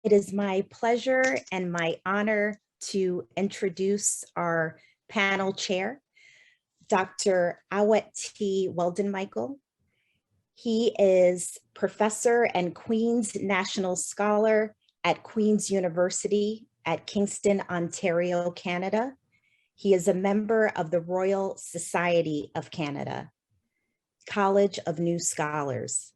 It is my pleasure and my honor to introduce our panel chair, Dr. Awet T. Weldenmichael. He is professor and Queen's National Scholar at Queen's University at Kingston, Ontario, Canada. He is a member of the Royal Society of Canada, College of New Scholars.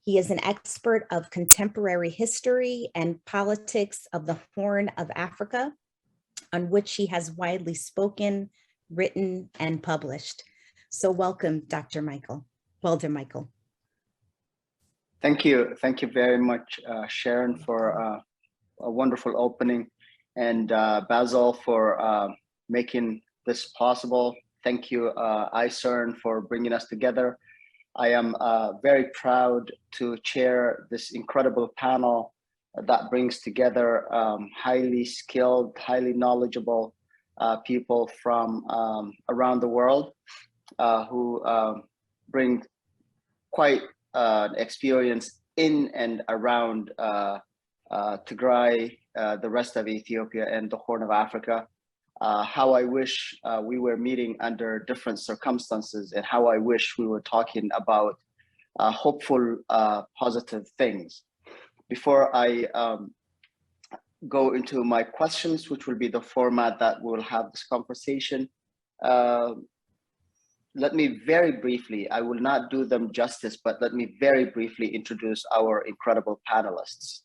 He is an expert of contemporary history and politics of the Horn of Africa, on which he has widely spoken, written, and published. So welcome, Dr. Weldenmichael. Thank you. Thank you very much, Sharon, for a wonderful opening, and Basil for making this possible. Thank you, ICERN, for bringing us together. I am very proud to chair this incredible panel that brings together highly skilled, highly knowledgeable people from around the world who bring quite experience in and around Tigray, the rest of Ethiopia, and the Horn of Africa. How I wish we were meeting under different circumstances, and how I wish we were talking about hopeful, positive things. Before I go into my questions, which will be the format that we'll have this conversation, let me very briefly, I will not do them justice, but let me very briefly introduce our incredible panelists.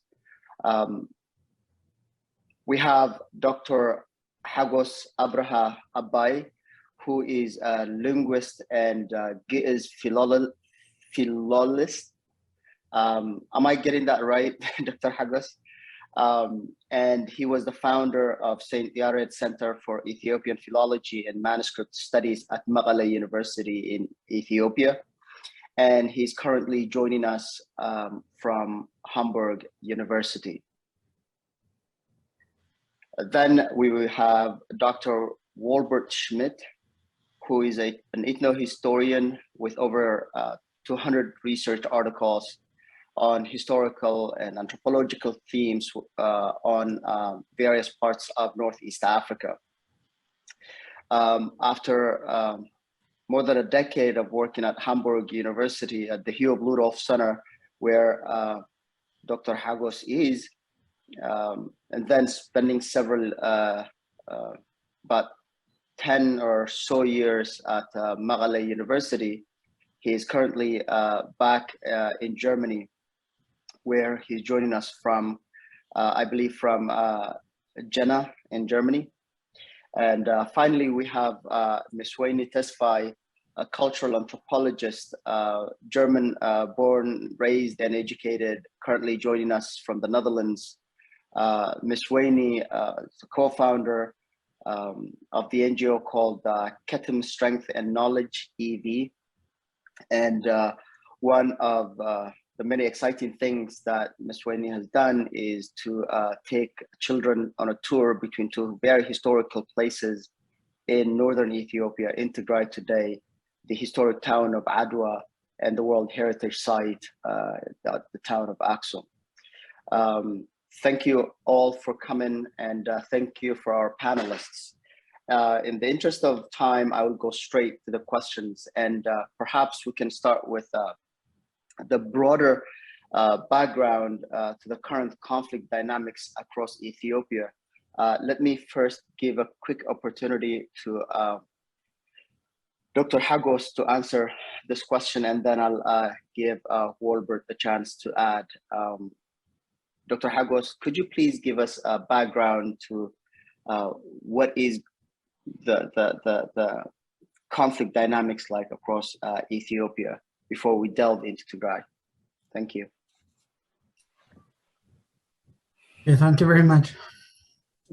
We have Dr. Hagos Abrha Abay, who is a linguist and is philologist. Am I getting that right, Dr. Hagos? And he was the founder of St. Yared Center for Ethiopian Philology and Manuscript Studies at Mekelle University in Ethiopia. And he's currently joining us from Hamburg University. Then we will have Dr. Wolbert Smidt, who is an ethnohistorian with over 200 research articles on historical and anthropological themes on various parts of Northeast Africa. After more than a decade of working at Hamburg University at the Hugh Rudolph Center, where Dr. Hagos is, and then spending several, about 10 or so years at Mekelle University, he is currently back in Germany, where he's joining us from, I believe, from Jena in Germany. And finally, we have Ms. Weyni Tesfai, a cultural anthropologist, German born, raised, and educated, currently joining us from the Netherlands. Ms. Weyni is a co-founder of the NGO called Ketem Strength and Knowledge EV. And one of the many exciting things that Ms. Weyni has done is to take children on a tour between two very historical places in northern Ethiopia, in Tigray today, the historic town of Adwa and the World Heritage Site, the town of Aksum. Thank you all for coming, and thank you for our panelists. In the interest of time, I will go straight to the questions, and perhaps we can start with the broader background to the current conflict dynamics across Ethiopia. Let me first give a quick opportunity to Dr. Hagos to answer this question, and then I'll give Wolbert the chance to add. Dr. Hagos, could you please give us a background to what is the conflict dynamics like across Ethiopia before we delve into Tigray? Thank you. Yeah, thank you very much.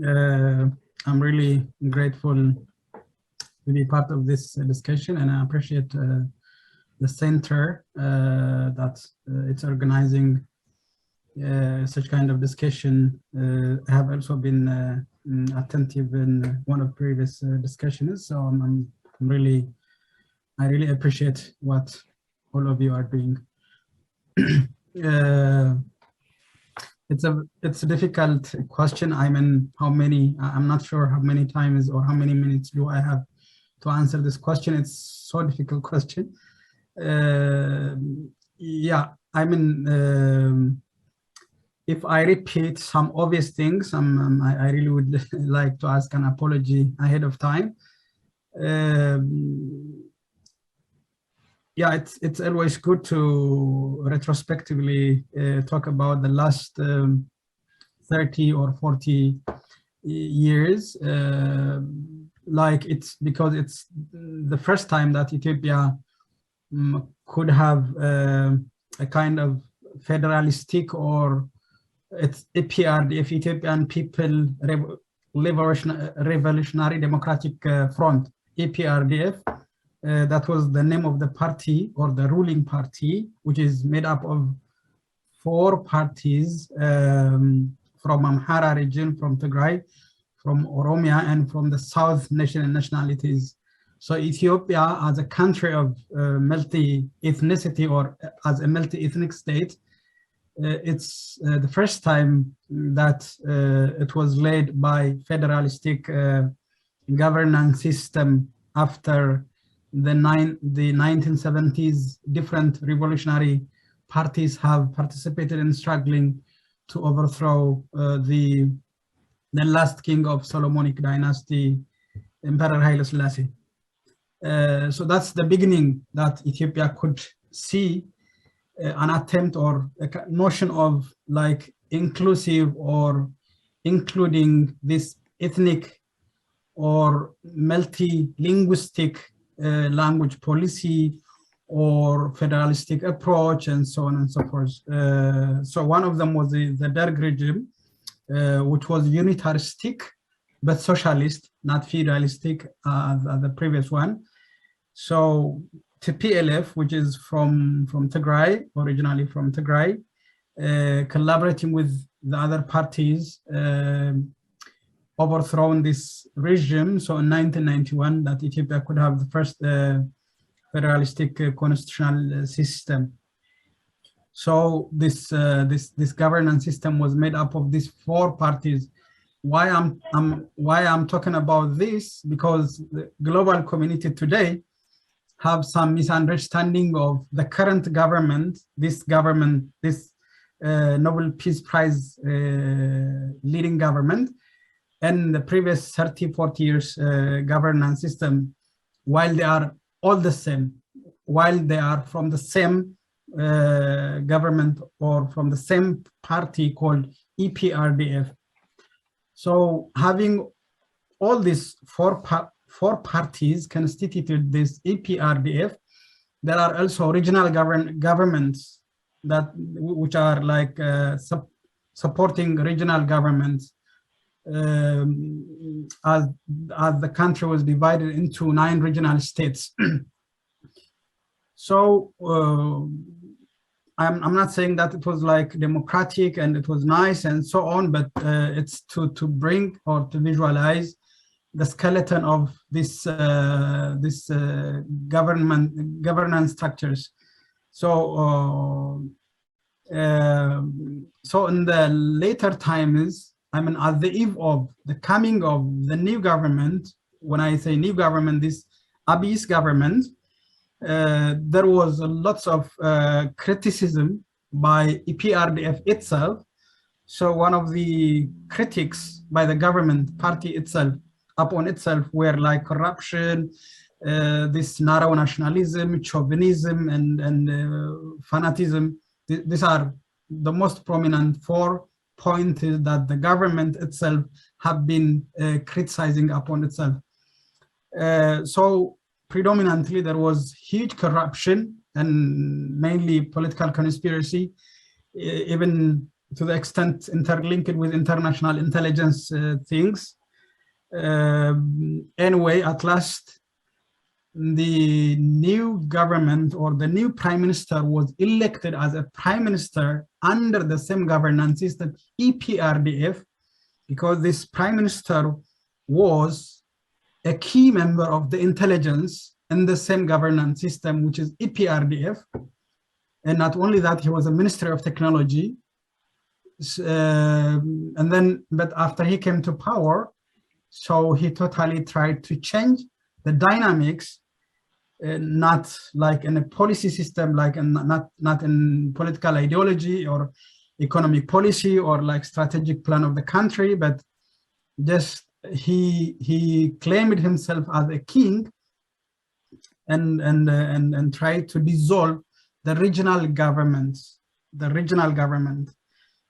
I'm really grateful to be part of this discussion, and I appreciate the center that it's organizing such kind of discussion. I have also been attentive in one of previous discussions, so I really appreciate what all of you are doing. it's a difficult question. I mean, I'm not sure how many times or how many minutes do I have to answer this question. It's so difficult question. Yeah, I mean, if I repeat some obvious things, I really would like to ask an apology ahead of time. Yeah, it's always good to retrospectively talk about the last 30 or 40 years, like because it's the first time that Ethiopia could have a kind of federalistic, or it's EPRDF, Ethiopian People Revolutionary Democratic Front, EPRDF. That was the name of the party, or the ruling party, which is made up of 4 parties from Amhara region, from Tigray, from Oromia, and from the South nation and nationalities. So Ethiopia, as a country of multi-ethnicity, or as a multi-ethnic state, it's the first time that it was led by federalistic governance system after the 1970s. Different revolutionary parties have participated in struggling to overthrow the last king of Solomonic dynasty, Emperor Haile Selassie. So that's the beginning that Ethiopia could see an attempt or a notion of like inclusive or including this ethnic or multi-linguistic language policy or federalistic approach, and so on and so forth. So one of them was the Derg regime, which was unitaristic but socialist, not federalistic, the previous one. So TPLF, which is from Tigray, originally from Tigray, collaborating with the other parties, overthrown this regime. So in 1991, that Ethiopia could have the first federalistic constitutional system. So this governance system was made up of these 4 parties. Why I'm talking about this? Because the global community today have some misunderstanding of the current government, this Nobel Peace Prize leading government, and the previous 30, 40 years governance system, while they are all the same, while they are from the same government or from the same party called EPRDF. So having all these four parties constituted this EPRDF, there are also regional governments which are like supporting regional governments, as the country was divided into 9 regional states. So I'm not saying that it was like democratic and it was nice and so on, but it's to bring or to visualize the skeleton of this governance structures. So so in the later times, I mean, at the eve of the coming of the new government, when I say new government, this Abay's government, there was lots of criticism by EPRDF itself. So one of the critics by the government party itself, upon itself, were like corruption, this narrow nationalism, chauvinism, and fanatism. These are the most prominent 4 points that the government itself have been criticizing upon itself. So predominantly there was huge corruption and mainly political conspiracy, even to the extent interlinked with international intelligence things. Anyway, at last, the new government or the new prime minister was elected as a prime minister under the same governance system, EPRDF, because this prime minister was a key member of the intelligence in the same governance system, which is EPRDF. And not only that, he was a minister of technology. And then, but after he came to power, so he totally tried to change the dynamics, not like in a policy system, like not in political ideology or economic policy or like strategic plan of the country, but just he claimed himself as a king and tried to dissolve the regional governments,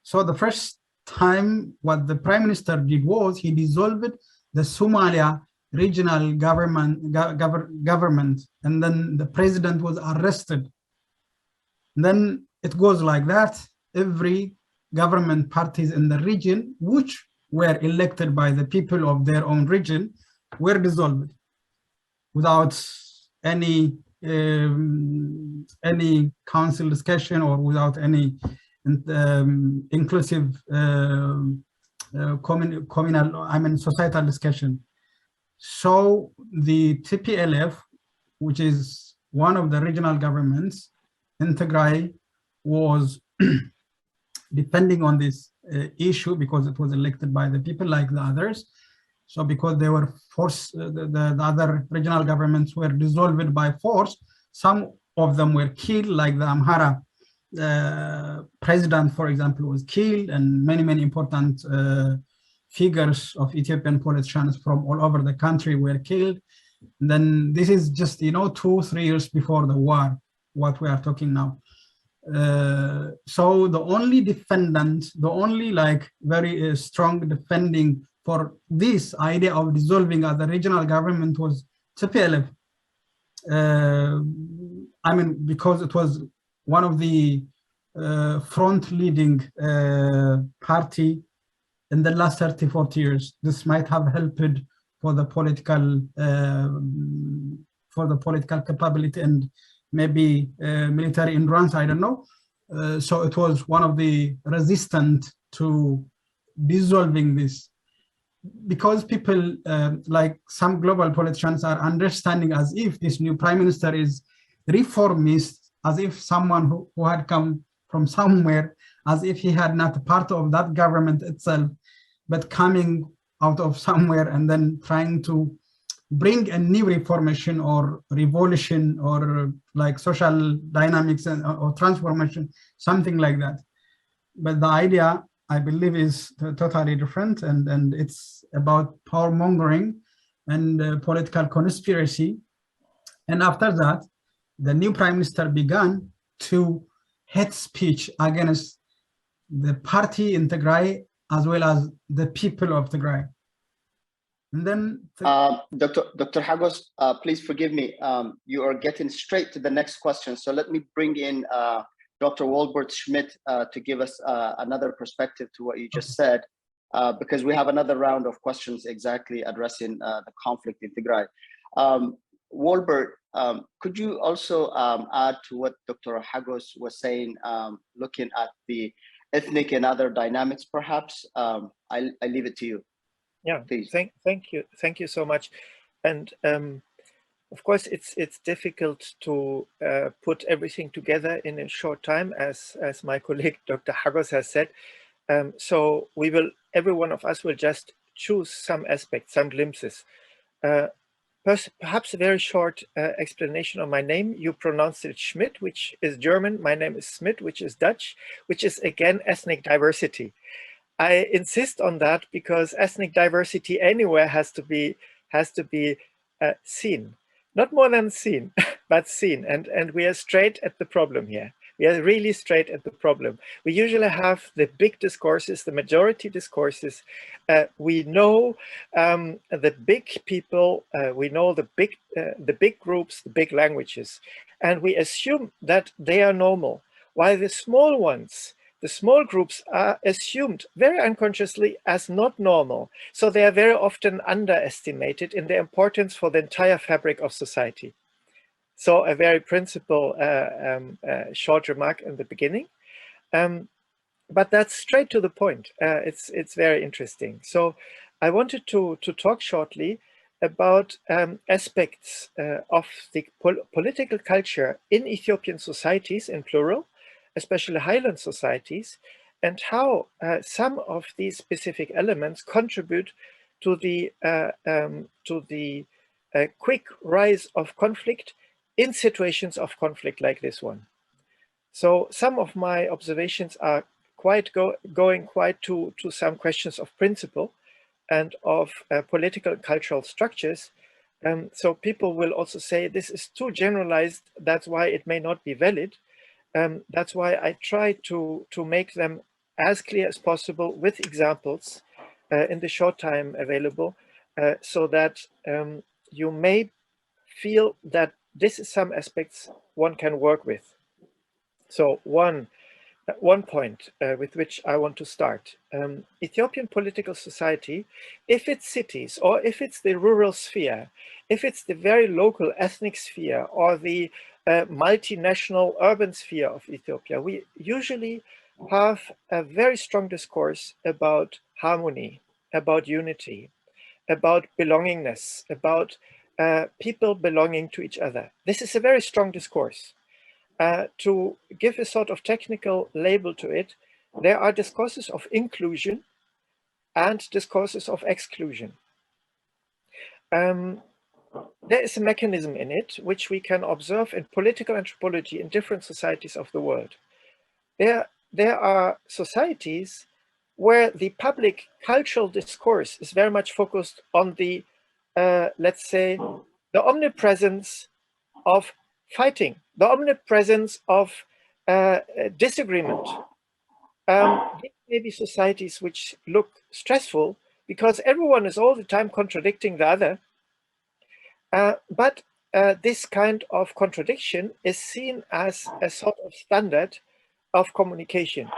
So the first time what the prime minister did was he dissolved the Somalia regional government, and then the president was arrested. And then it goes like that. Every government parties in the region, which were elected by the people of their own region, were dissolved without any council discussion or without any inclusive communal, societal discussion. So the TPLF, which is one of the regional governments in Tigray, was depending on this issue because it was elected by the people like the others. So because they were forced, the other regional governments were dissolved by force, some of them were killed, like the Amhara president, for example, was killed, and many important figures of Ethiopian politicians from all over the country were killed. And then this is just, 2-3 years before the war, what we are talking now. So the only defendant, the only very strong defending for this idea of dissolving the regional government was TPLF. Because it was one of the front leading party in the last 30-40 years. This might have helped for the political capability and maybe military endurance, I don't know. So it was one of the resistant to dissolving this, because people like some global politicians are understanding as if this new prime minister is reformist, as if someone who had come from somewhere, as if he had not part of that government itself, but coming out of somewhere and then trying to bring a new reformation or revolution or like social dynamics or transformation, something like that. But the idea, I believe, is totally different, and it's about power mongering and political conspiracy. And after that, the new prime minister began to hate speech against the party in Tigray as well as the people of Tigray. And then Dr. Hagos, please forgive me. You are getting straight to the next question. So let me bring in Dr. Wolbert Smidt to give us another perspective to what you just said, because we have another round of questions exactly addressing the conflict in Tigray. Wolbert, could you also add to what Dr. Hagos was saying, looking at the ethnic and other dynamics, perhaps? I leave it to you. Yeah, please. Thank you so much. And of course, it's difficult to put everything together in a short time, as my colleague Dr. Hagos has said. So every one of us will just choose some aspects, some glimpses. Perhaps a very short explanation of my name. You pronounced it Schmidt, which is German. My name is Smidt, which is Dutch, which is again ethnic diversity. I insist on that because ethnic diversity anywhere has to be seen, not more than seen, but seen. And we are straight at the problem here. We are really straight at the problem. We usually have the big discourses, the majority discourses. We know the big people. We know the big groups, the big languages, and we assume that they are normal, while the small ones, the small groups, are assumed very unconsciously as not normal. So they are very often underestimated in their importance for the entire fabric of society. So a very principal short remark in the beginning, but that's straight to the point. It's very interesting. So I wanted to talk shortly about aspects of the political culture in Ethiopian societies in plural, especially highland societies, how some of these specific elements contribute to the quick rise of conflict in situations of conflict like this one. So some of my observations are going quite to some questions of principle and of political and cultural structures. So people will also say this is too generalized, that's why it may not be valid. That's why I try to make them as clear as possible with examples in the short time available, so that you may feel that this is some aspects one can work with. So one point with which I want to start. Ethiopian political society, if it's cities or if it's the rural sphere, if it's the very local ethnic sphere or the multinational urban sphere of Ethiopia, we usually have a very strong discourse about harmony, about unity, about belongingness, about people belonging to each other. This is a very strong discourse. To give a sort of technical label to it, there are discourses of inclusion and discourses of exclusion. There is a mechanism in it which we can observe in political anthropology in different societies of the world. There are societies where the public cultural discourse is very much focused on the, let's say, the omnipresence of fighting, the omnipresence of disagreement. These may be societies which look stressful because everyone is all the time contradicting the other. But this kind of contradiction is seen as a sort of standard of communication.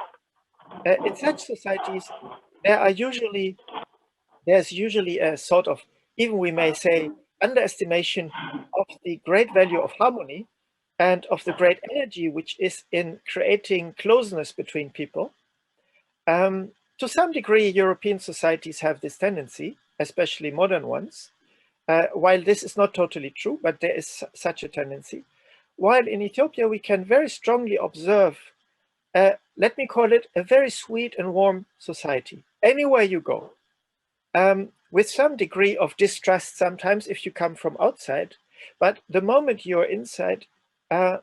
In such societies, there's usually a sort of, even we may say, underestimation of the great value of harmony and of the great energy which is in creating closeness between people. To some degree, European societies have this tendency, especially modern ones. While this is not totally true, but there is such a tendency. While in Ethiopia, we can very strongly observe, let me call it a very sweet and warm society. Anywhere you go, with some degree of distrust sometimes if you come from outside, but the moment you're inside, I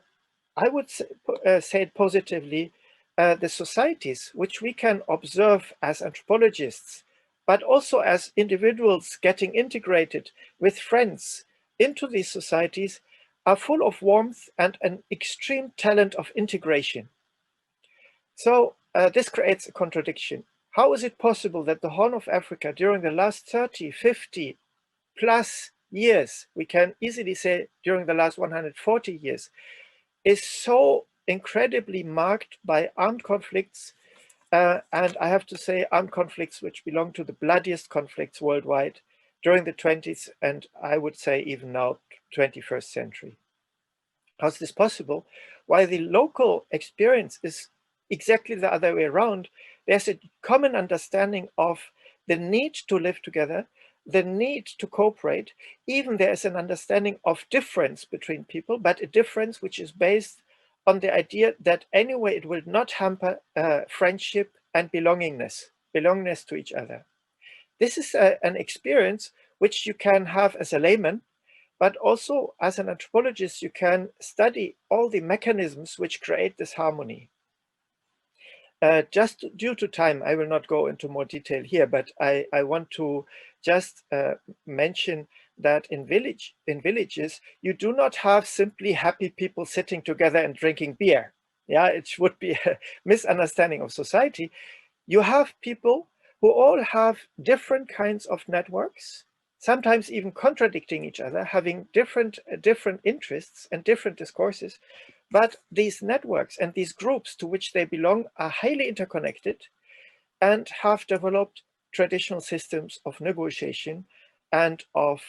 would say it positively, the societies which we can observe as anthropologists, but also as individuals getting integrated with friends into these societies, are full of warmth and an extreme talent of integration. So this creates a contradiction. How is it possible that the Horn of Africa during the last 30, 50 plus years, we can easily say during the last 140 years, is so incredibly marked by armed conflicts, and I have to say armed conflicts which belong to the bloodiest conflicts worldwide during the 20th and I would say even now 21st century. How is this possible? While the local experience is exactly the other way around, there's a common understanding of the need to live together, the need to cooperate. Even there is an understanding of difference between people, but a difference which is based on the idea that anyway it will not hamper friendship and belongingness to each other. This is an experience which you can have as a layman, but also as an anthropologist, you can study all the mechanisms which create this harmony. Just due to time, I will not go into more detail here, but I want to just mention that in villages, you do not have simply happy people sitting together and drinking beer. Yeah, it would be a misunderstanding of society. You have people who all have different kinds of networks, sometimes even contradicting each other, having different interests and different discourses. But these networks and these groups to which they belong are highly interconnected and have developed traditional systems of negotiation and of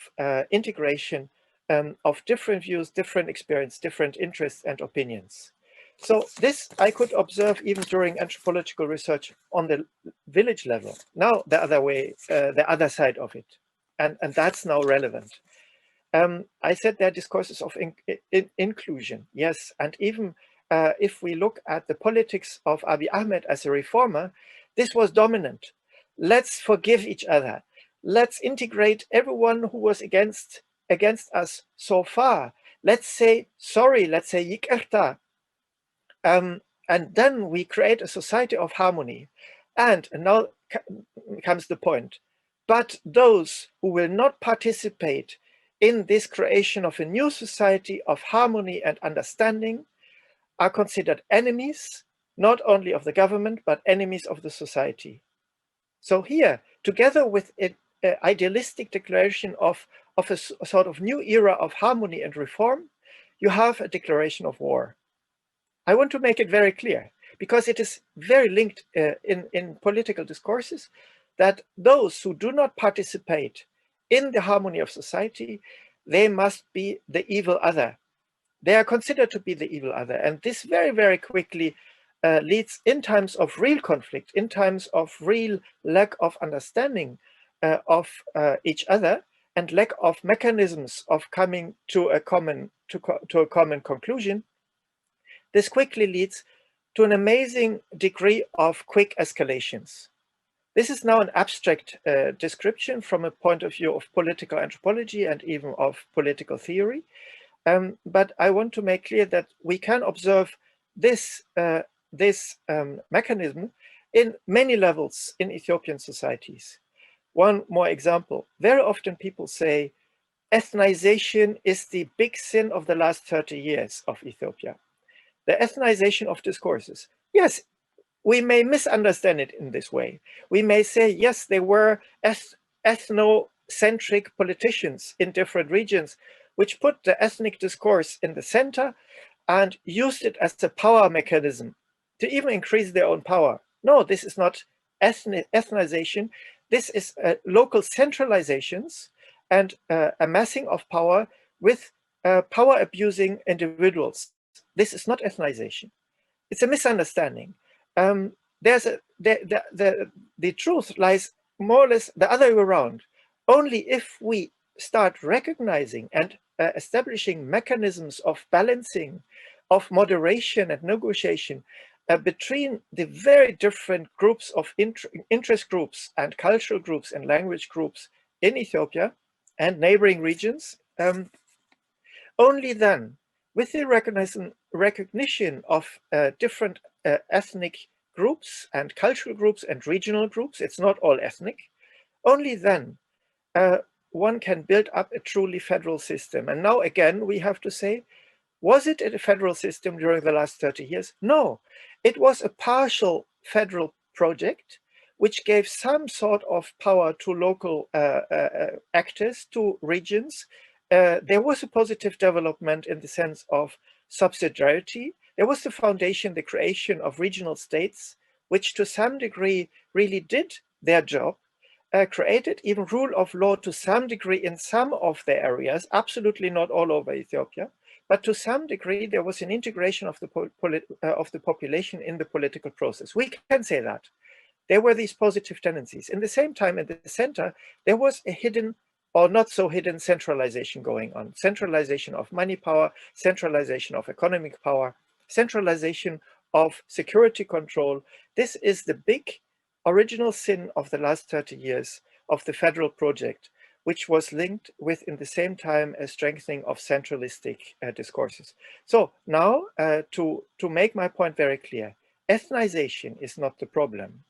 integration of different views, different experience, different interests and opinions. So this I could observe even during anthropological research on the village level. Now the other way, the other side of it, and that's now relevant. I said there are discourses of inclusion, yes, and even if we look at the politics of Abiy Ahmed as a reformer, this was dominant. Let's forgive each other. Let's integrate everyone who was against us so far. Let's say sorry, let's say yikerta. And then we create a society of harmony. And now comes the point. But those who will not participate in this creation of a new society of harmony and understanding are considered enemies, not only of the government, but enemies of the society. So here, together with an idealistic declaration of a sort of new era of harmony and reform, you have a declaration of war. I want to make it very clear, because it is very linked in political discourses, that those who do not participate in the harmony of society, they must be the evil other. They are considered to be the evil other. And this very, very quickly leads, in times of real conflict, in times of real lack of understanding of each other, and lack of mechanisms of coming to a common conclusion, this quickly leads to an amazing degree of quick escalations. This is now an abstract description from a point of view of political anthropology and even of political theory. But I want to make clear that we can observe this mechanism in many levels in Ethiopian societies. One more example. Very often people say ethnization is the big sin of the last 30 years of Ethiopia. The ethnization of discourses. Yes, we may misunderstand it in this way. We may say, yes, there were ethnocentric politicians in different regions which put the ethnic discourse in the center and used it as a power mechanism to even increase their own power. No, this is not ethnization. This is local centralizations and amassing of power with power abusing individuals. This is not ethnization. It's a misunderstanding. The truth lies more or less the other way around. Only if we start recognizing and establishing mechanisms of balancing, of moderation and negotiation between the very different groups of interest groups and cultural groups and language groups in Ethiopia and neighboring regions, only then, with the recognition of different ethnic groups and cultural groups and regional groups, it's not all ethnic, only then one can build up a truly federal system. And now again, we have to say, was it a federal system during the last 30 years? No, it was a partial federal project which gave some sort of power to local actors, to regions. There was a positive development in the sense of subsidiarity. There was the foundation, the creation of regional states, which to some degree really did their job, created even rule of law to some degree in some of the areas, absolutely not all over Ethiopia, but to some degree there was an integration of the population in the political process. We can say that. There were these positive tendencies. In the same time, in the center, there was a hidden or not so hidden centralization going on. Centralization of money power, centralization of economic power, centralization of security control. This is the big original sin of the last 30 years of the federal project, which was linked with, in the same time, a strengthening of centralistic discourses. So now, to make my point very clear, ethnization is not the problem.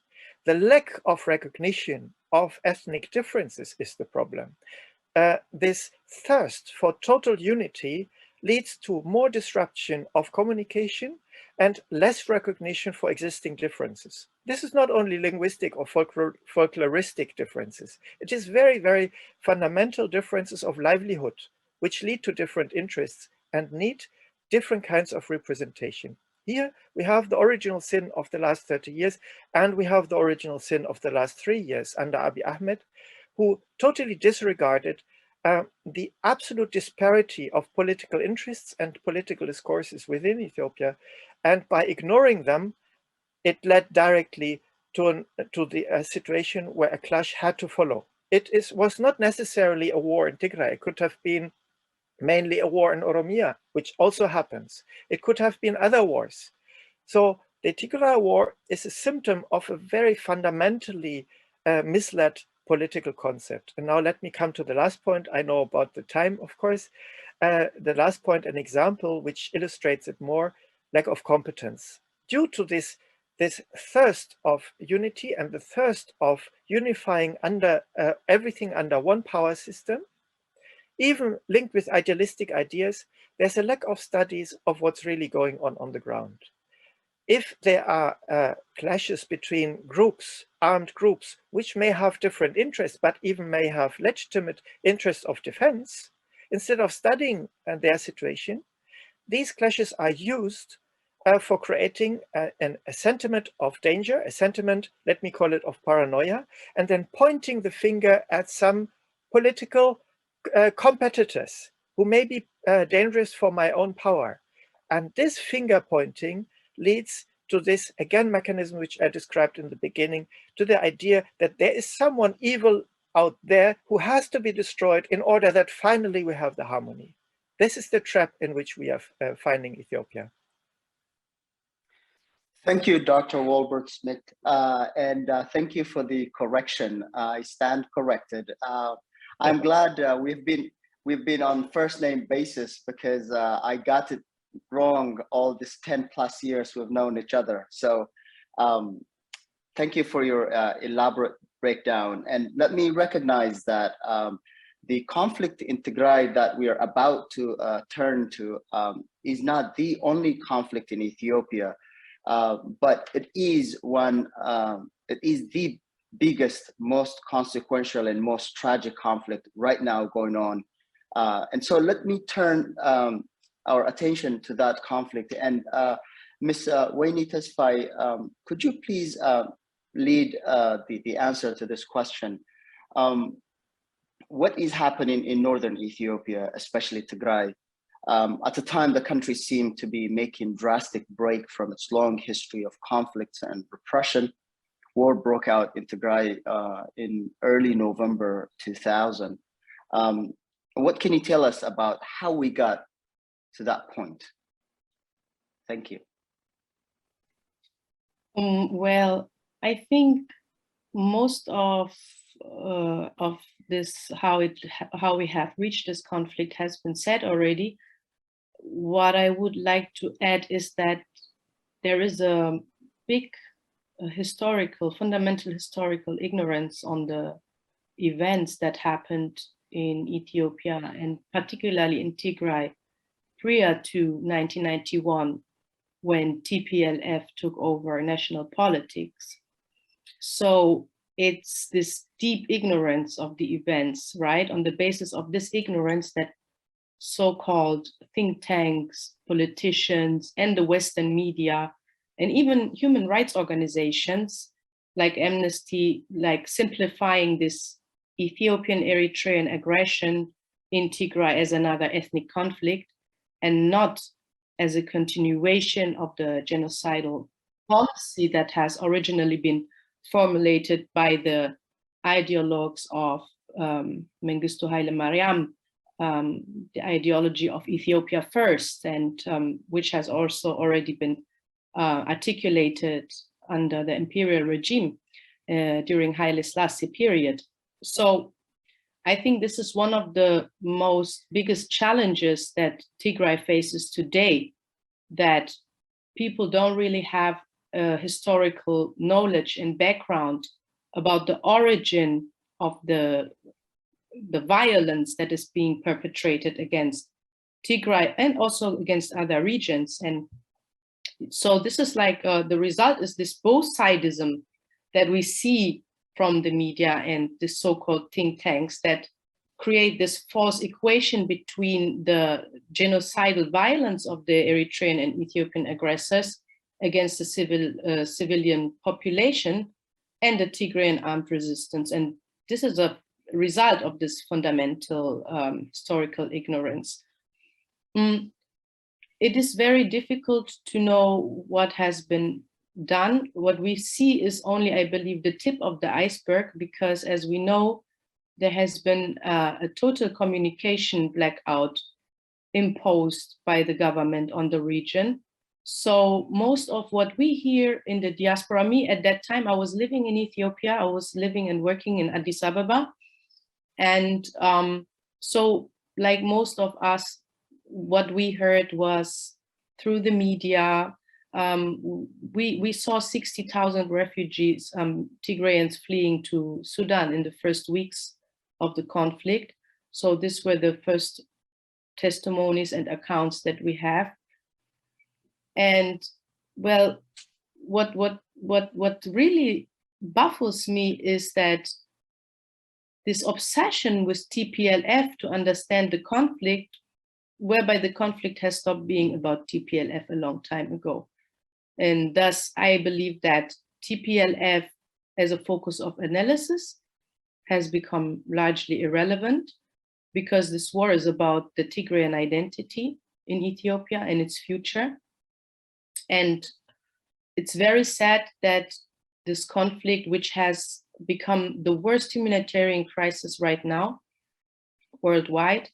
The lack of recognition of ethnic differences is the problem. This thirst for total unity leads to more disruption of communication and less recognition for existing differences. This is not only linguistic or folkloristic differences. It is very, very fundamental differences of livelihood, which lead to different interests and need different kinds of representation. Here we have the original sin of the last 30 years, and we have the original sin of the last 3 years under Abiy Ahmed, who totally disregarded the absolute disparity of political interests and political discourses within Ethiopia. And by ignoring them, it led directly to the situation where a clash had to follow. It was not necessarily a war in Tigray. It could have been mainly a war in Oromia, which also happens. It could have been other wars. So the Tigray war is a symptom of a very fundamentally misled political concept. And now let me come to the last point. I know about the time, of course. The last point, an example which illustrates it more, lack of competence. Due to this thirst of unity and the thirst of unifying under everything under one power system, even linked with idealistic ideas, there's a lack of studies of what's really going on the ground. If there are clashes between groups, armed groups, which may have different interests, but even may have legitimate interests of defense, instead of studying their situation, these clashes are used for creating a sentiment of danger, a sentiment, let me call it, of paranoia, and then pointing the finger at some political competitors who may be dangerous for my own power. And this finger pointing leads to this, again, mechanism which I described in the beginning, to the idea that there is someone evil out there who has to be destroyed in order that finally we have the harmony. This is the trap in which we are finding Ethiopia. Thank you, Dr. Wolbert Smidt, and thank you for the correction. I stand corrected. I'm glad we've been on first name basis, because I got it wrong all this 10+ years we've known each other. So thank you for your elaborate breakdown. And let me recognize that the conflict in Tigray that we are about to turn to is not the only conflict in Ethiopia, but it is the biggest, most consequential and most tragic conflict right now going on. And so let me turn our attention to that conflict. And Ms. Weyni Tesfai, could you please lead the answer to this question? What is happening in northern Ethiopia, especially Tigray? At the time, the country seemed to be making drastic break from its long history of conflicts and repression. War broke out in Tigray in early November 2000. What can you tell us about how we got to that point? Thank you. Well, I think most of this, how we have reached this conflict, has been said already. What I would like to add is that there is a big fundamental historical ignorance on the events that happened in Ethiopia, and particularly in Tigray, prior to 1991, when TPLF took over national politics. So it's this deep ignorance of the events, right? On the basis of this ignorance that so-called think tanks, politicians, and the Western media, and even human rights organizations like Amnesty, like simplifying this Ethiopian-Eritrean aggression in Tigray as another ethnic conflict, and not as a continuation of the genocidal policy that has originally been formulated by the ideologues of Mengistu Haile Mariam, the ideology of Ethiopia first, and which has also already been articulated under the imperial regime during Haile Selassie period. So I think this is one of the biggest challenges that Tigray faces today, that people don't really have historical knowledge and background about the origin of the violence that is being perpetrated against Tigray and also against other regions. And so this is like the result is this both-sidism that we see from the media and the so-called think tanks that create this false equation between the genocidal violence of the Eritrean and Ethiopian aggressors against the civilian population and the Tigrayan armed resistance. And this is a result of this fundamental historical ignorance. It is very difficult to know what has been done. What we see is only, I believe, the tip of the iceberg, because as we know, there has been a total communication blackout imposed by the government on the region. So most of what we hear in the diaspora, me at that time, I was living in Ethiopia, I was living and working in Addis Ababa. And so like most of us, what we heard was through the media. We saw 60,000 refugees, Tigrayans fleeing to Sudan in the first weeks of the conflict. So these were the first testimonies and accounts that we have. And well, what really baffles me is that this obsession with TPLF to understand the conflict, whereby the conflict has stopped being about TPLF a long time ago. And thus, I believe that TPLF as a focus of analysis has become largely irrelevant, because this war is about the Tigrayan identity in Ethiopia and its future. And it's very sad that this conflict, which has become the worst humanitarian crisis right now worldwide,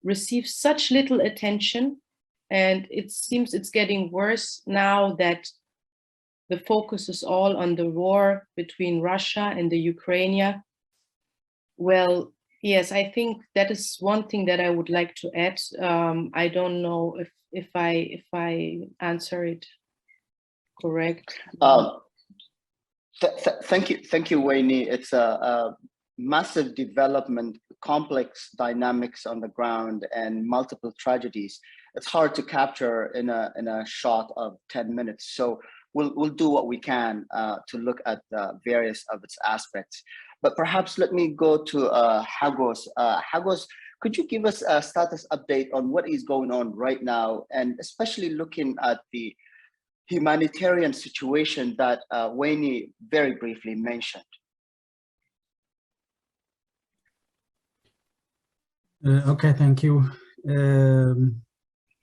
receives such little attention. And it seems it's getting worse now that the focus is all on the war between Russia and the Ukraine. Well, yes, I think that is one thing that I would like to add. I don't know if I answer it correct. Thank you, Weyni. It's a massive development, complex dynamics on the ground, and multiple tragedies. It's hard to capture in a shot of 10 minutes. So we'll do what we can to look at various of its aspects. But perhaps let me go to Hagos. Hagos, could you give us a status update on what is going on right now, and especially looking at the humanitarian situation that Weyni very briefly mentioned? Okay, thank you.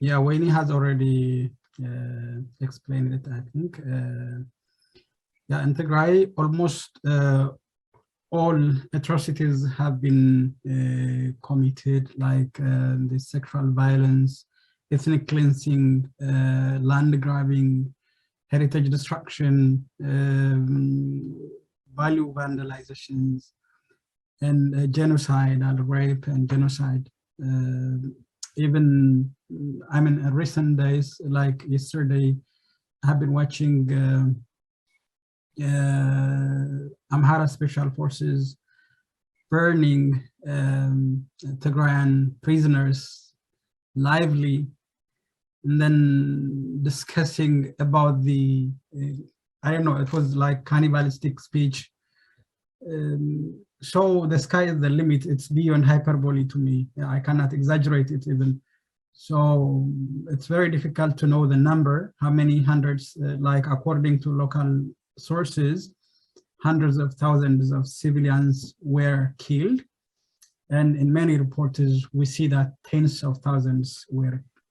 Yeah, Weyni has already explained it, I think. Yeah, in Tigray, almost all atrocities have been committed, like the sexual violence, ethnic cleansing, land grabbing, heritage destruction, value vandalizations, and genocide and rape and genocide. Even, I mean, in recent days, like yesterday, I've been watching Amhara Special Forces burning Tigrayan prisoners lively, and then discussing about the, I don't know, it was like cannibalistic speech. So the sky is the limit. It's beyond hyperbole to me. I cannot exaggerate it even. So it's very difficult to know the number, how many hundreds, like according to local sources, hundreds of thousands of civilians were killed. And in many reports, we see that tens of thousands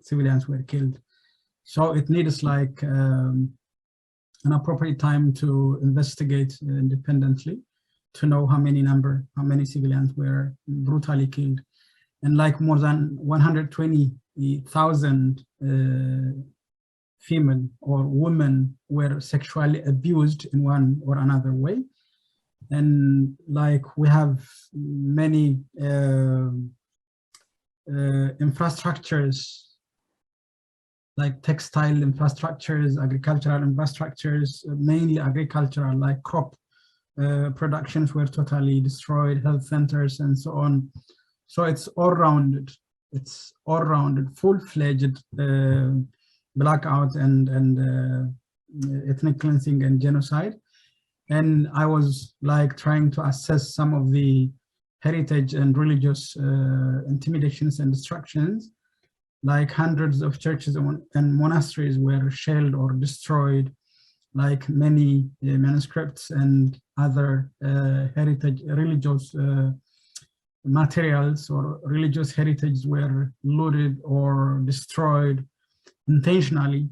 civilians were killed. So it needs like an appropriate time to investigate independently to know how many civilians were brutally killed. And like more than 120,000 female or women were sexually abused in one or another way. And like we have many infrastructures, like textile infrastructures, agricultural infrastructures, mainly agricultural, like crop productions were totally destroyed, health centers and so on. So it's all-rounded. It's all-rounded, full-fledged blackout and ethnic cleansing and genocide. And I was like trying to assess some of the heritage and religious intimidations and destructions, like hundreds of churches and monasteries were shelled or destroyed, like many manuscripts and other heritage, religious materials or religious heritage were looted or destroyed, intentionally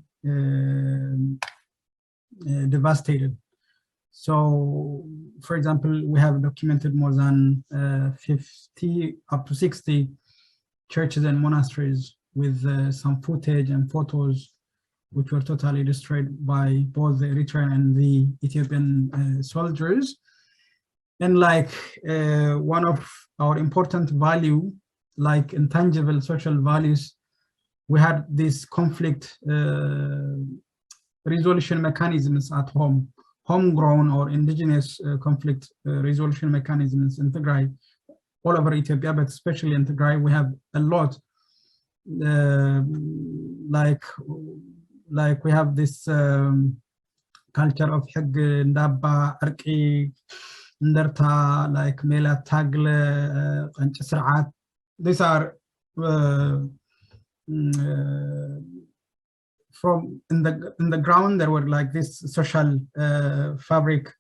devastated. So, for example, we have documented more than 50 up to 60 churches and monasteries with some footage and photos which were totally destroyed by both the Eritrean and the Ethiopian soldiers. And like one of our important value, like intangible social values, we had this conflict resolution mechanisms at home, homegrown or indigenous conflict resolution mechanisms in Tigray, all over Ethiopia, but especially in Tigray, we have a lot. Like we have this culture of Hag, Ndaba, Arki, Nderta, like Mela Tagle, and Sra'at. These are from in the ground. There were like this social fabric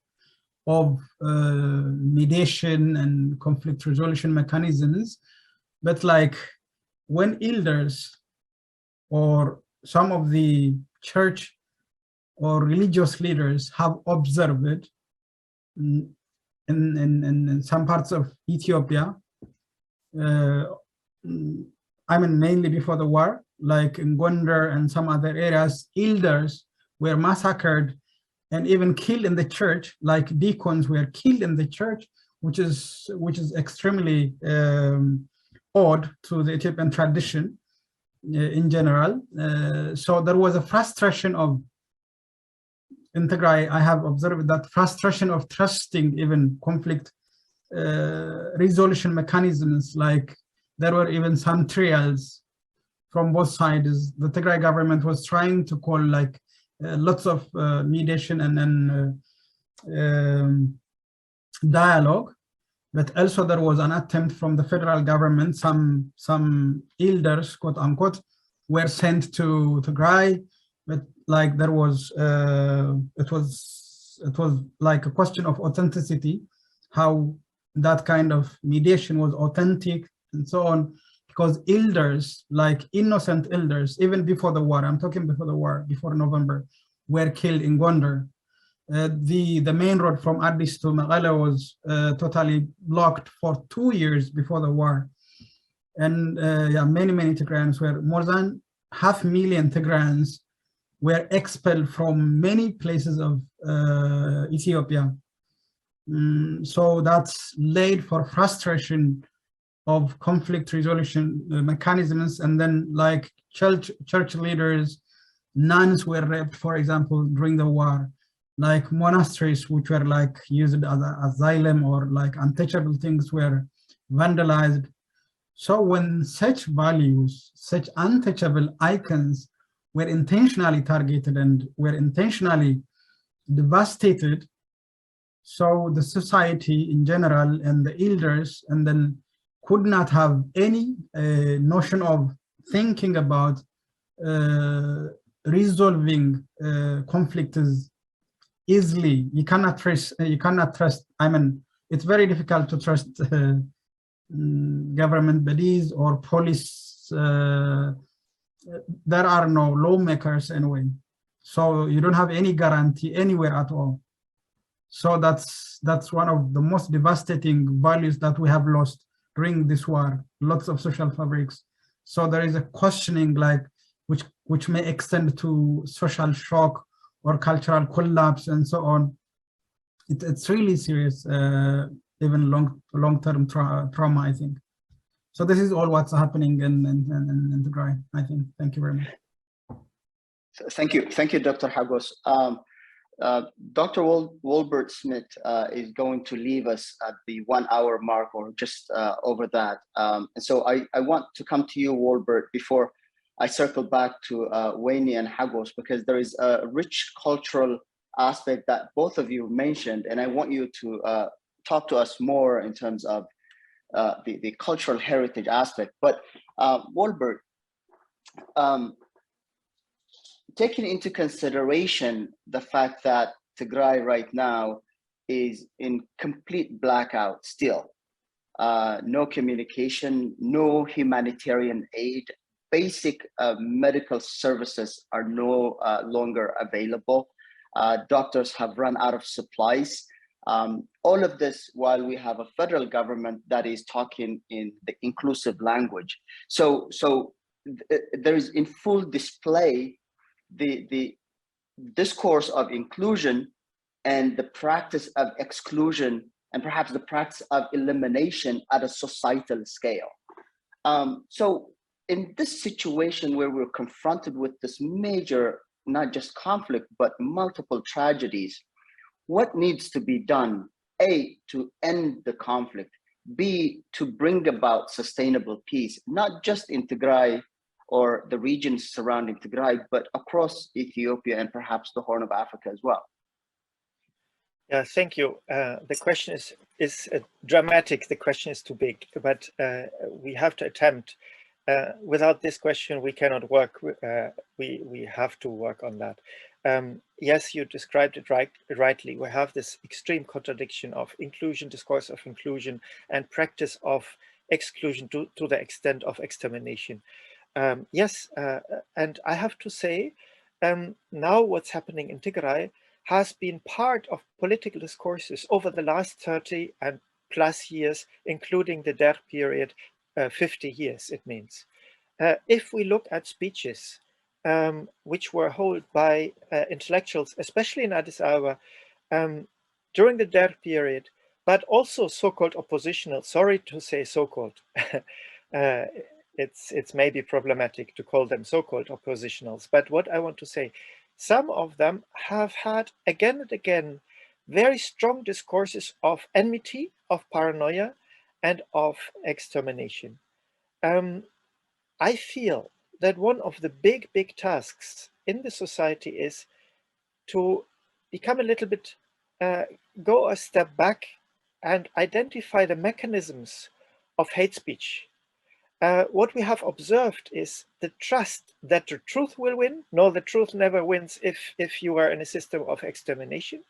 of mediation and conflict resolution mechanisms, but like when elders or some of the church or religious leaders have observed in some parts of Ethiopia, I mean mainly before the war, like in Gondar and some other areas, elders were massacred and even killed in the church, like deacons were killed in the church, which is extremely odd to the Ethiopian tradition in general. So there was a frustration of, in Tigray, I have observed that frustration of trusting even conflict resolution mechanisms. Like there were even some trials from both sides. The Tigray government was trying to call like lots of mediation and then dialogue, but also there was an attempt from the federal government. Some elders, quote unquote, were sent to Tigray, but like there was it was like a question of authenticity, how that kind of mediation was authentic and so on, because elders, like innocent elders, even before the war, I'm talking before the war, before November, were killed in Gondar. The main road from Addis to Meghaleh was totally blocked for 2 years before the war. And yeah, many Tigrayans were, more than 500,000 Tigrayans were expelled from many places of Ethiopia. So that's laid for frustration of conflict resolution mechanisms. And then like church leaders, nuns were raped, for example, during the war, like monasteries, which were like used as an asylum or like untouchable things, were vandalized. So when such values, such untouchable icons were intentionally targeted and were intentionally devastated, so the society in general and the elders and then could not have any notion of thinking about resolving conflicts easily. You cannot trust, I mean, it's very difficult to trust government bodies or police. There are no lawmakers anyway, so you don't have any guarantee anywhere at all. So that's one of the most devastating values that we have lost during this war, lots of social fabrics. So there is a questioning, like which may extend to social shock or cultural collapse and so on. It's really serious, even long-term trauma, I think. So this is all what's happening in Tigray, I think. Thank you very much. Thank you, Dr. Hagos. Dr. Wolbert Smidt is going to leave us at the 1 hour mark or just over that. And so I want to come to you, Wolbert, before I circle back to Weyni and Hagos, because there is a rich cultural aspect that both of you mentioned, and I want you to talk to us more in terms of the cultural heritage aspect. But Wolbert, taking into consideration the fact that Tigray right now is in complete blackout still, no communication, no humanitarian aid, basic medical services are no longer available. Doctors have run out of supplies. All of this while we have a federal government that is talking in the inclusive language. So there is in full display the discourse of inclusion and the practice of exclusion, and perhaps the practice of elimination at a societal scale. So in this situation where we're confronted with this major, not just conflict, but multiple tragedies, what needs to be done? A, to end the conflict. B, to bring about sustainable peace, not just in Tigray or the regions surrounding Tigray, but across Ethiopia and perhaps the Horn of Africa as well. Yeah, thank you. The question is dramatic. The question is too big, but we have to attempt. Without this question, we cannot work. We have to work on that. Yes, you described it rightly. We have this extreme contradiction of inclusion, discourse of inclusion, and practice of exclusion to the extent of extermination. Yes, and I have to say, now what's happening in Tigray has been part of political discourses over the last 30 and plus years, including the Der period, 50 years it means. If we look at speeches which were held by intellectuals, especially in Addis Ababa, during the Der period, but also so-called oppositional, sorry to say so-called, it's maybe problematic to call them so-called oppositionals, but what I want to say, some of them have had again and again very strong discourses of enmity, of paranoia, and of extermination. I feel that one of the big tasks in the society is to become a little bit, go a step back and identify the mechanisms of hate speech. What we have observed is the trust that the truth will win. No, the truth never wins if you are in a system of extermination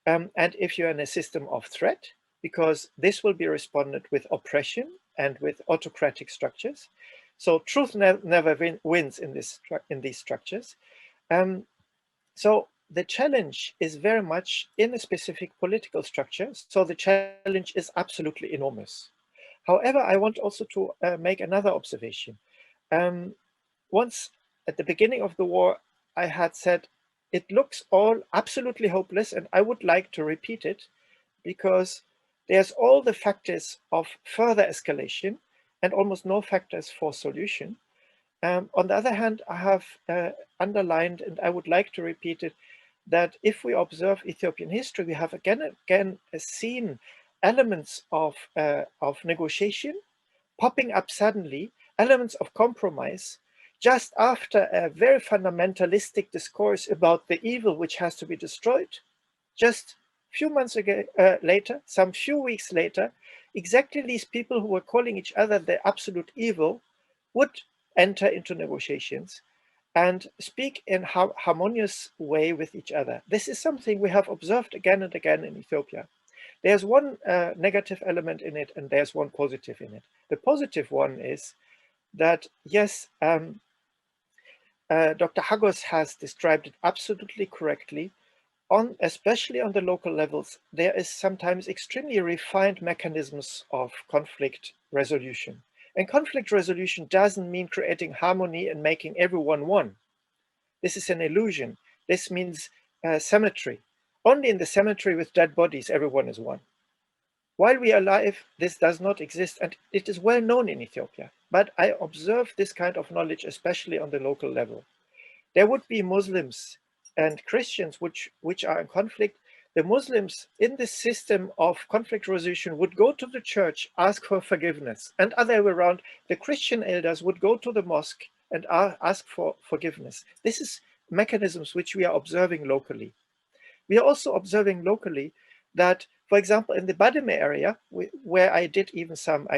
and if you're in a system of threat, because this will be responded with oppression and with autocratic structures. So truth never wins in these structures. So the challenge is very much in a specific political structure. So the challenge is absolutely enormous. However, I want also to make another observation. Once at the beginning of the war, I had said, it looks all absolutely hopeless, and I would like to repeat it because there's all the factors of further escalation and almost no factors for solution. On the other hand, I have underlined, and I would like to repeat it, that if we observe Ethiopian history, we have again and again seen elements of negotiation popping up suddenly, elements of compromise, just after a very fundamentalistic discourse about the evil which has to be destroyed. Just a few months later, some few weeks later, exactly these people who were calling each other the absolute evil would enter into negotiations and speak in a harmonious way with each other. This is something we have observed again and again in Ethiopia. There's one negative element in it, and there's one positive in it. The positive one is that, yes, Dr. Hagos has described it absolutely correctly. Especially on the local levels, there is sometimes extremely refined mechanisms of conflict resolution. And conflict resolution doesn't mean creating harmony and making everyone one. This is an illusion. This means symmetry. Only in the cemetery with dead bodies, everyone is one. While we are alive, this does not exist, and it is well known in Ethiopia. But I observe this kind of knowledge, especially on the local level. There would be Muslims and Christians which are in conflict. The Muslims in this system of conflict resolution would go to the church, ask for forgiveness, and other way around, the Christian elders would go to the mosque and ask for forgiveness. This is mechanisms which we are observing locally. We are also observing locally that, for example, in the Bademe area, where I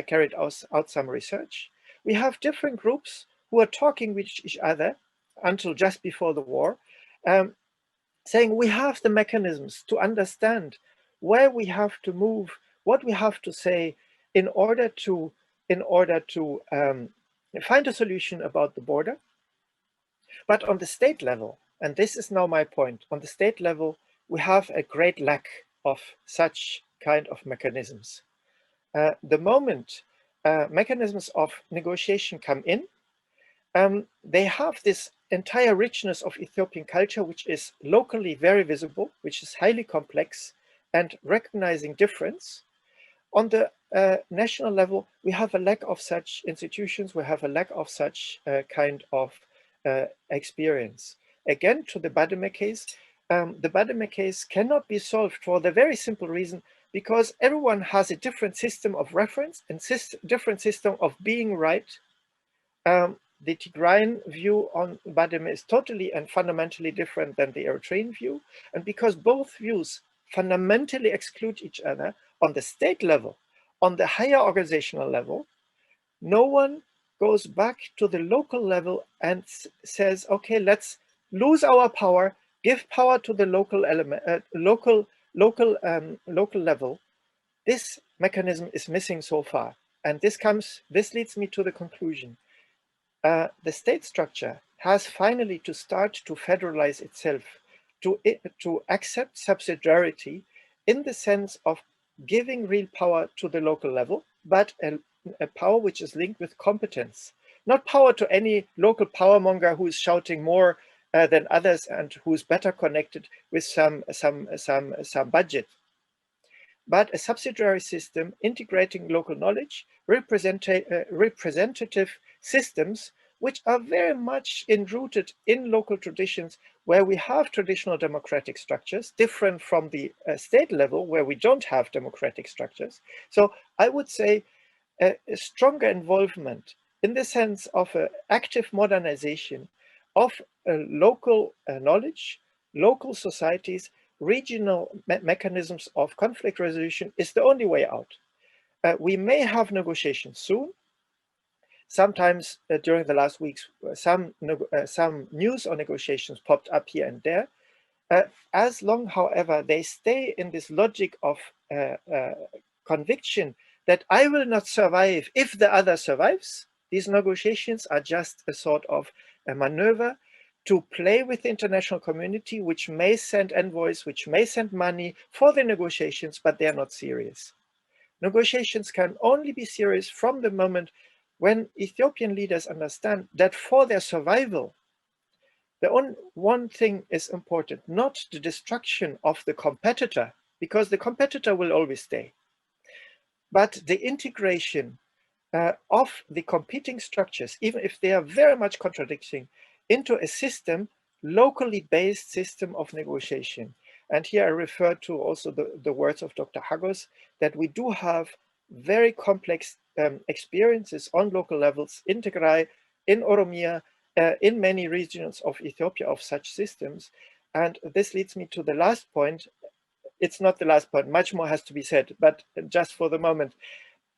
carried out some research, we have different groups who are talking with each other until just before the war, saying we have the mechanisms to understand where we have to move, what we have to say in order to find a solution about the border. But on the state level, and this is now my point, on the state level, we have a great lack of such kind of mechanisms. The moment mechanisms of negotiation come in, they have this entire richness of Ethiopian culture, which is locally very visible, which is highly complex, and recognizing difference. On the national level, we have a lack of such institutions, we have a lack of such kind of experience. Again, to the Bademe case, the Bademe case cannot be solved for the very simple reason because everyone has a different system of reference and different system of being right. The Tigrayan view on Bademe is totally and fundamentally different than the Eritrean view. And because both views fundamentally exclude each other on the state level, on the higher organizational level, no one goes back to the local level and says, okay, let's lose our power, give power to the local element, local level. This mechanism is missing so far. And this leads me to the conclusion. The state structure has finally to start to federalize itself, to accept subsidiarity in the sense of giving real power to the local level, but a power which is linked with competence, not power to any local power monger who is shouting more than others and who is better connected with some budget, but a subsidiary system integrating local knowledge, representative systems which are very much enrooted in local traditions where we have traditional democratic structures, different from the state level where we don't have democratic structures. So I would say a stronger involvement in the sense of an active modernization of local knowledge, local societies, regional mechanisms of conflict resolution is the only way out. We may have negotiations soon. Sometimes during the last weeks, some news on negotiations popped up here and there. As long, however, they stay in this logic of conviction that I will not survive if the other survives, these negotiations are just a sort of a maneuver to play with the international community, which may send envoys, which may send money for the negotiations, but they're not serious. Negotiations can only be serious from the moment when Ethiopian leaders understand that for their survival, one thing is important, not the destruction of the competitor, because the competitor will always stay, but the integration of the competing structures, even if they are very much contradicting, into a system, locally based system of negotiation. And here I refer to also the words of Dr. Hagos, that we do have very complex experiences on local levels in Tigray, in Oromia, in many regions of Ethiopia of such systems. And this leads me to the last point. It's not the last point, much more has to be said, but just for the moment,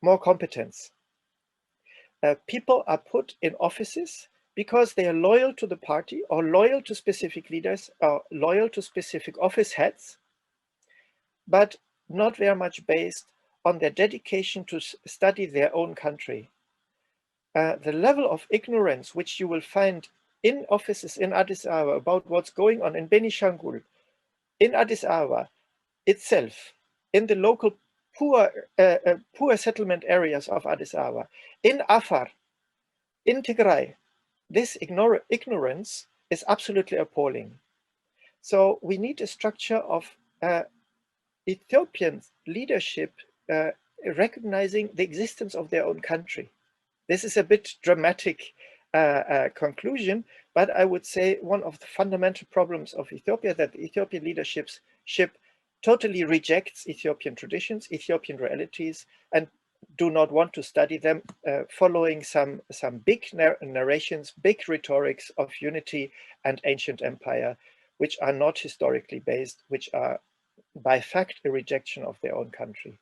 more competence. People are put in offices because they are loyal to the party or loyal to specific leaders or loyal to specific office heads, but not very much based on their dedication to study their own country. The level of ignorance which you will find in offices in Addis Ababa about what's going on in Benishangul, in Addis Ababa itself, in the local poor settlement areas of Addis Ababa, in Afar, in Tigray, this ignorance is absolutely appalling. So we need a structure of Ethiopian leadership recognizing the existence of their own country. This is a bit dramatic conclusion, but I would say one of the fundamental problems of Ethiopia that the Ethiopian leadership totally rejects Ethiopian traditions, Ethiopian realities, and do not want to study them, following some big narrations, big rhetorics of unity and ancient empire, which are not historically based, which are by fact a rejection of their own country.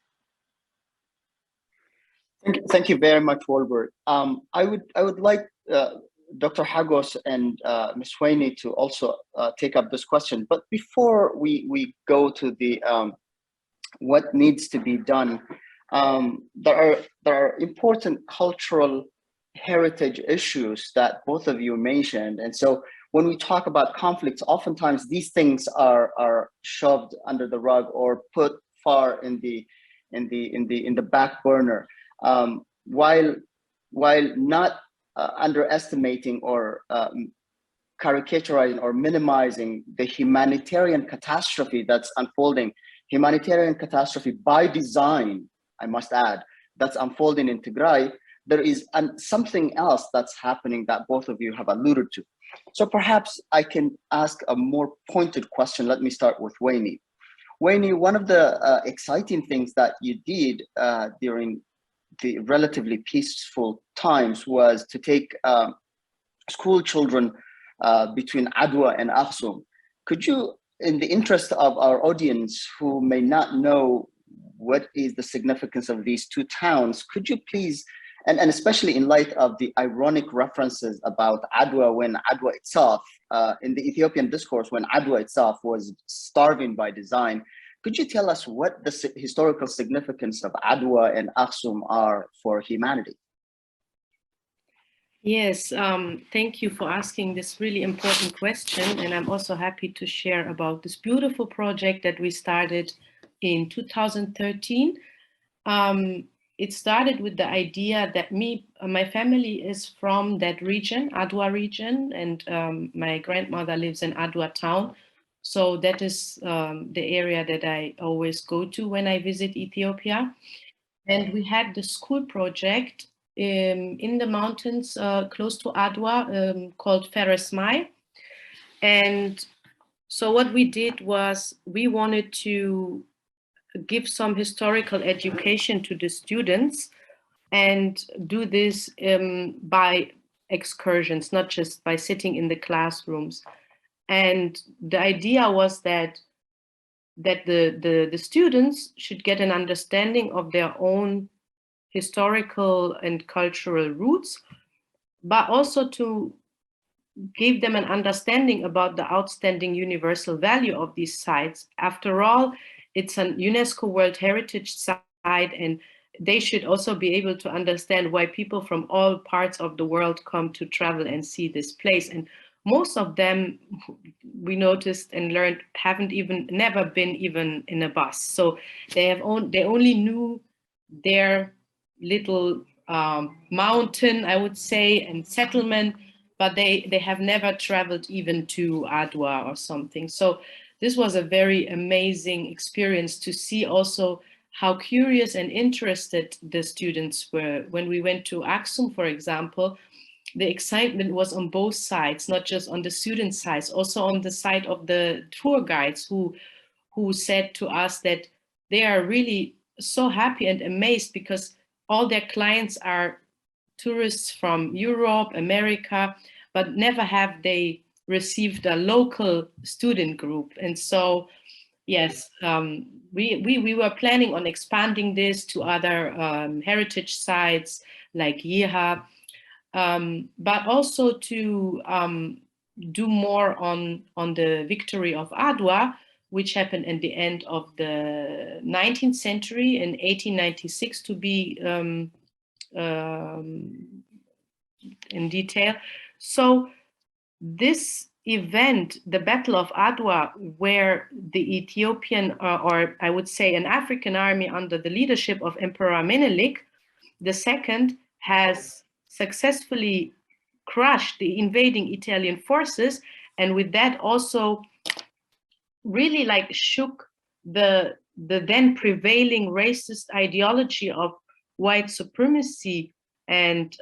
Thank you very much, Wolbert. I would like Dr. Hagos and Ms. Weyni to also take up this question. But before we go to the what needs to be done, there are important cultural heritage issues that both of you mentioned, and so when we talk about conflicts, oftentimes these things are shoved under the rug or put far in the back burner, while not underestimating or caricaturizing or minimizing the humanitarian catastrophe that's unfolding, humanitarian catastrophe by design, I must add, that's unfolding in Tigray. There is something else that's happening that both of you have alluded to. So perhaps I can ask a more pointed question. Let me start with Weyni. Weyni, one of the exciting things that you did during the relatively peaceful times was to take school children between Adwa and Aksum. Could you, in the interest of our audience who may not know what is the significance of these two towns, could you please, and especially in light of the ironic references about Adwa, when Adwa itself, in the Ethiopian discourse, when Adwa itself was starving by design, could you tell us what the historical significance of Adwa and Aksum are for humanity? Yes, thank you for asking this really important question. And I'm also happy to share about this beautiful project that we started in 2013. It started with the idea that my family is from that region, Adwa region, and my grandmother lives in Adwa town. So that is the area that I always go to when I visit Ethiopia. And we had the school project in the mountains close to Adwa called Feresmai. And so what we did was we wanted to give some historical education to the students and do this by excursions, not just by sitting in the classrooms. And the idea was that the students should get an understanding of their own historical and cultural roots, but also to give them an understanding about the outstanding universal value of these sites. After all, it's a UNESCO World Heritage Site, and they should also be able to understand why people from all parts of the world come to travel and see this place. And most of them, we noticed and learned, never been even in a bus. So they only knew their little mountain, I would say, and settlement, but they have never traveled even to Adwa or something. So this was a very amazing experience to see also how curious and interested the students were. When we went to Aksum, for example, the excitement was on both sides, not just on the student side, also on the side of the tour guides who said to us that they are really so happy and amazed because all their clients are tourists from Europe, America, but never have they received a local student group. And so, yes, we were planning on expanding this to other heritage sites like Yeha, but also to do more on the victory of Adwa, which happened at the end of the 19th century in 1896 to be in detail. So this event, the Battle of Adwa, where the Ethiopian, or I would say an African army under the leadership of Emperor Menelik II has successfully crushed the invading Italian forces, and with that also really like shook the then prevailing racist ideology of white supremacy and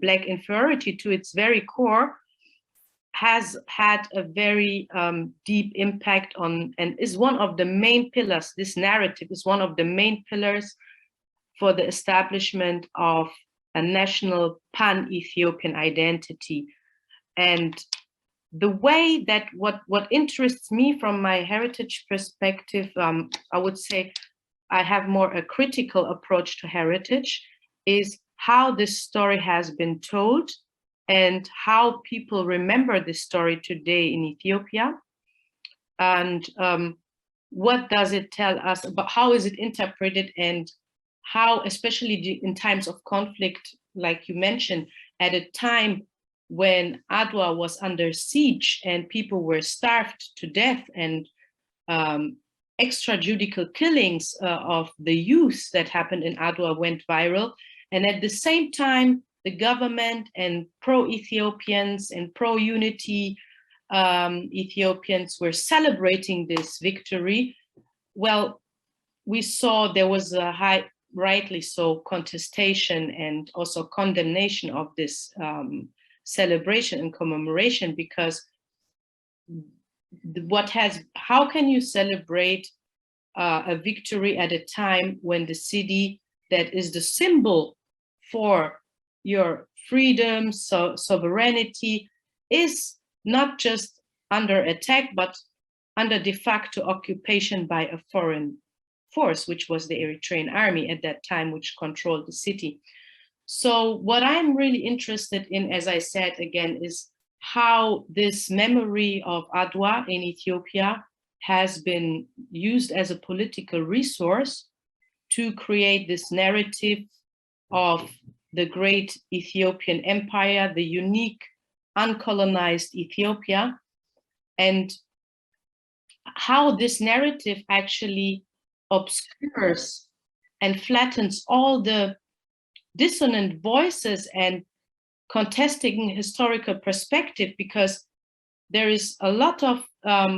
Black inferiority to its very core, has had a very deep impact on, and is one of the main pillars. This narrative is one of the main pillars for the establishment of a national pan-Ethiopian identity. And the way that what interests me from my heritage perspective, I would say I have more a critical approach to heritage, is how this story has been told and how people remember this story today in Ethiopia. And what does it tell us about, how is it interpreted, and how, especially in times of conflict, like you mentioned, at a time when Adwa was under siege and people were starved to death, and extrajudicial killings of the youth that happened in Adwa went viral. And at the same time, the government and pro-Ethiopians and pro-unity Ethiopians were celebrating this victory. Well, we saw there was a high, rightly so, contestation and also condemnation of this celebration and commemoration, because how can you celebrate a victory at a time when the city that is the symbol for your freedom, sovereignty, is not just under attack, but under de facto occupation by a foreign force, which was the Eritrean army at that time, which controlled the city. So what I'm really interested in, as I said again, is how this memory of Adwa in Ethiopia has been used as a political resource to create this narrative of the great Ethiopian empire, the unique uncolonized Ethiopia, and how this narrative actually obscures and flattens all the dissonant voices and contesting historical perspective, because there is a lot of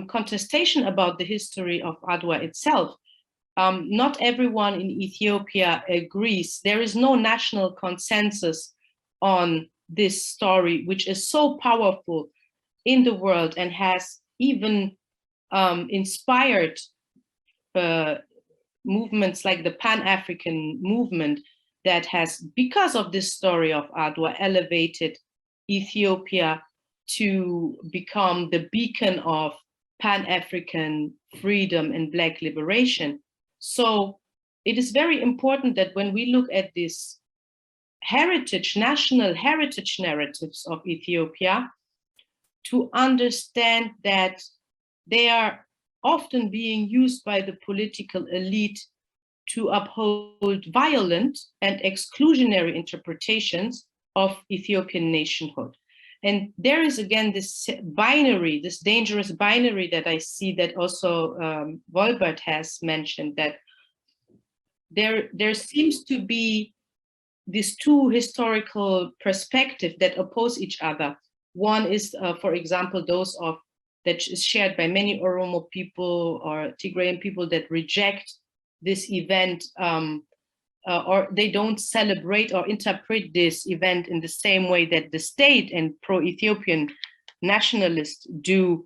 contestation about the history of Adwa itself. Not everyone in Ethiopia agrees. There is no national consensus on this story, which is so powerful in the world and has even inspired movements like the Pan-African movement that has, because of this story of Adwa, elevated Ethiopia to become the beacon of Pan-African freedom and Black liberation. So it is very important that when we look at this heritage, national heritage narratives of Ethiopia, to understand that they are often being used by the political elite to uphold violent and exclusionary interpretations of Ethiopian nationhood. And there is again this binary, this dangerous binary that I see that also Wolbert has mentioned, that there seems to be these two historical perspectives that oppose each other. One is, for example, those of that is shared by many Oromo people or Tigrayan people that reject this event, or they don't celebrate or interpret this event in the same way that the state and pro-Ethiopian nationalists do,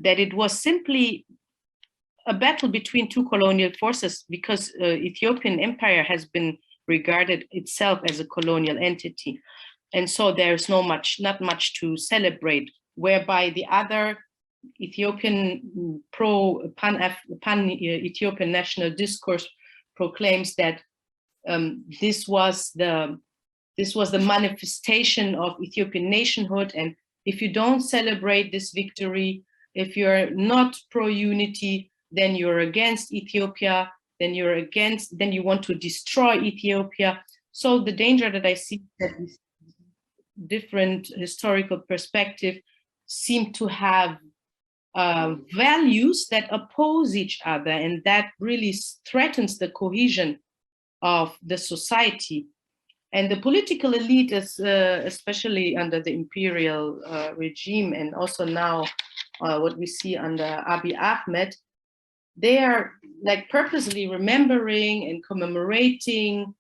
that it was simply a battle between two colonial forces, because Ethiopian empire has been regarded itself as a colonial entity. And so there's not much to celebrate, whereby the other Ethiopian pan-Ethiopian national discourse proclaims that this was the manifestation of Ethiopian nationhood, and if you don't celebrate this victory, if you're not pro-unity, then you're against Ethiopia, then you want to destroy Ethiopia. So the danger that I see that these different historical perspectives seem to have values that oppose each other, and that really threatens the cohesion of the society. And the political elite is, especially under the imperial regime, and also now what we see under Abiy Ahmed, they are like purposely remembering and commemorating,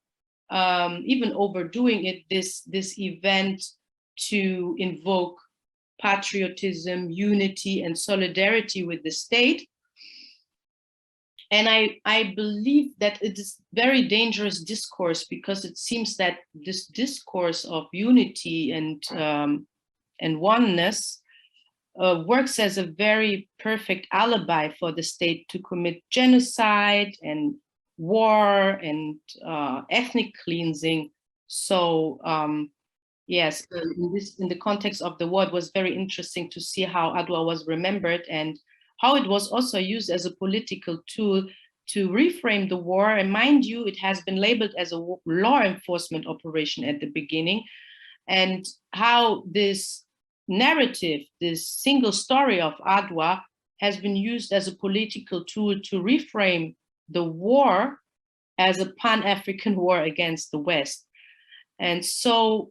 even overdoing it, this event to invoke patriotism, unity, and solidarity with the state. And I believe that it is very dangerous discourse, because it seems that this discourse of unity and oneness works as a very perfect alibi for the state to commit genocide and war and ethnic cleansing. So yes, in the context of the war, it was very interesting to see how Adwa was remembered and how it was also used as a political tool to reframe the war. And mind you, it has been labeled as a law enforcement operation at the beginning, and how this narrative, this single story of Adwa, has been used as a political tool to reframe the war as a pan-African war against the West. And so,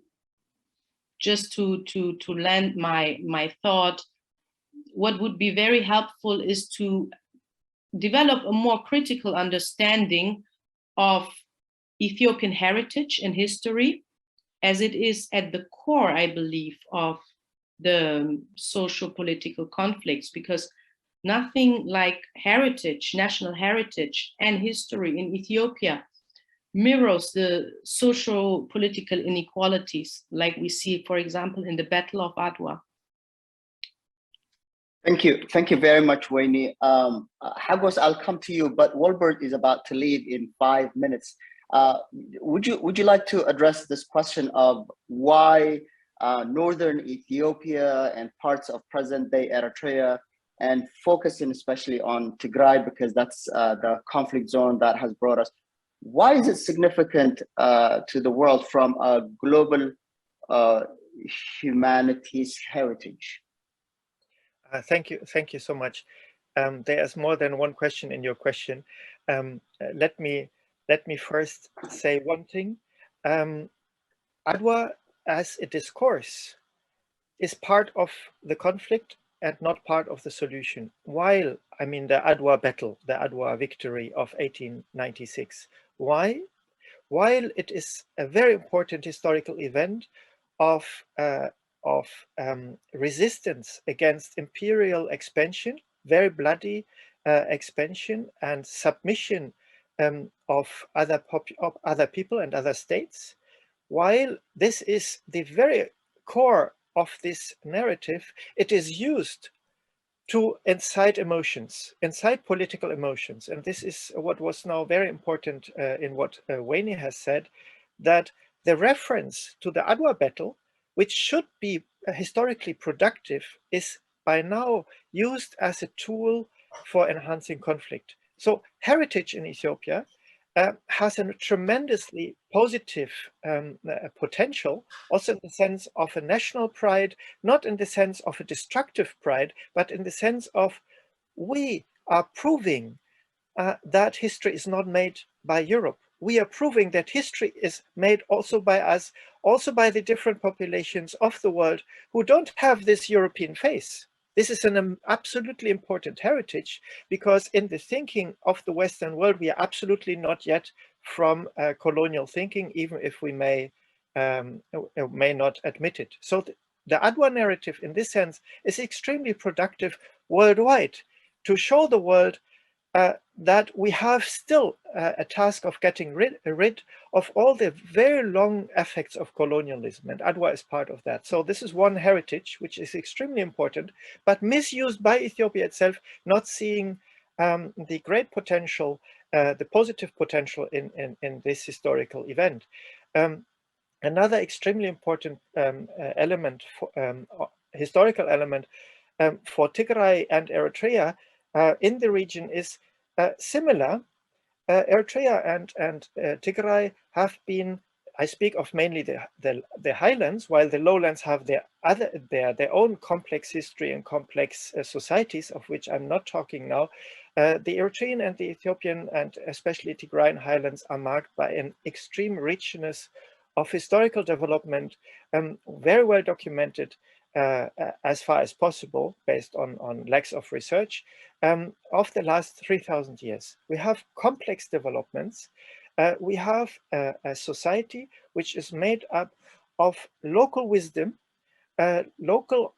just to land my thought, what would be very helpful is to develop a more critical understanding of Ethiopian heritage and history, as it is at the core, I believe, of the socio-political conflicts, because nothing like heritage, national heritage and history in Ethiopia mirrors the socio-political inequalities like we see, for example, in the Battle of Adwa. Thank you very much, Weyni. Hagos, I'll come to you, but Wolbert is about to leave in 5 minutes. Would you like to address this question of why northern Ethiopia and parts of present-day Eritrea, and focusing especially on Tigray, because that's the conflict zone that has brought us. Why is it significant to the world from a global humanities heritage? Thank you so much. There's more than one question in your question. Let me first say one thing. Adwa as a discourse is part of the conflict and not part of the solution. While, I mean, the Adwa battle, the Adwa victory of 1896, why? While it is a very important historical event of resistance against imperial expansion, very bloody expansion and submission of other people and other states, while this is the very core of this narrative, it is used to incite emotions, incite political emotions. And this is what was now very important in what Weyni has said, that the reference to the Adwa battle, which should be historically productive, is by now used as a tool for enhancing conflict. So heritage in Ethiopia has a tremendously positive potential, also in the sense of a national pride, not in the sense of a destructive pride, but in the sense of we are proving that history is not made by Europe. We are proving that history is made also by us, also by the different populations of the world who don't have this European face. This is an absolutely important heritage, because in the thinking of the Western world, we are absolutely not yet from colonial thinking, even if we may not admit it. So the Adwa narrative in this sense is extremely productive worldwide to show the world that we have still a task of getting rid of all the very long effects of colonialism, and Adwa is part of that. So this is one heritage which is extremely important, but misused by Ethiopia itself, not seeing the great potential, the positive potential in this historical event. Another extremely important element, historical element for Tigray and Eritrea in the region is similar. Eritrea and Tigray have been, I speak of mainly the highlands, while the lowlands have their own complex history and complex societies, of which I'm not talking now. The Eritrean and the Ethiopian, and especially Tigrayan highlands, are marked by an extreme richness of historical development, very well documented as far as possible, based on lacks of research, of the last 3,000 years. We have complex developments. We have a society which is made up of local wisdom, local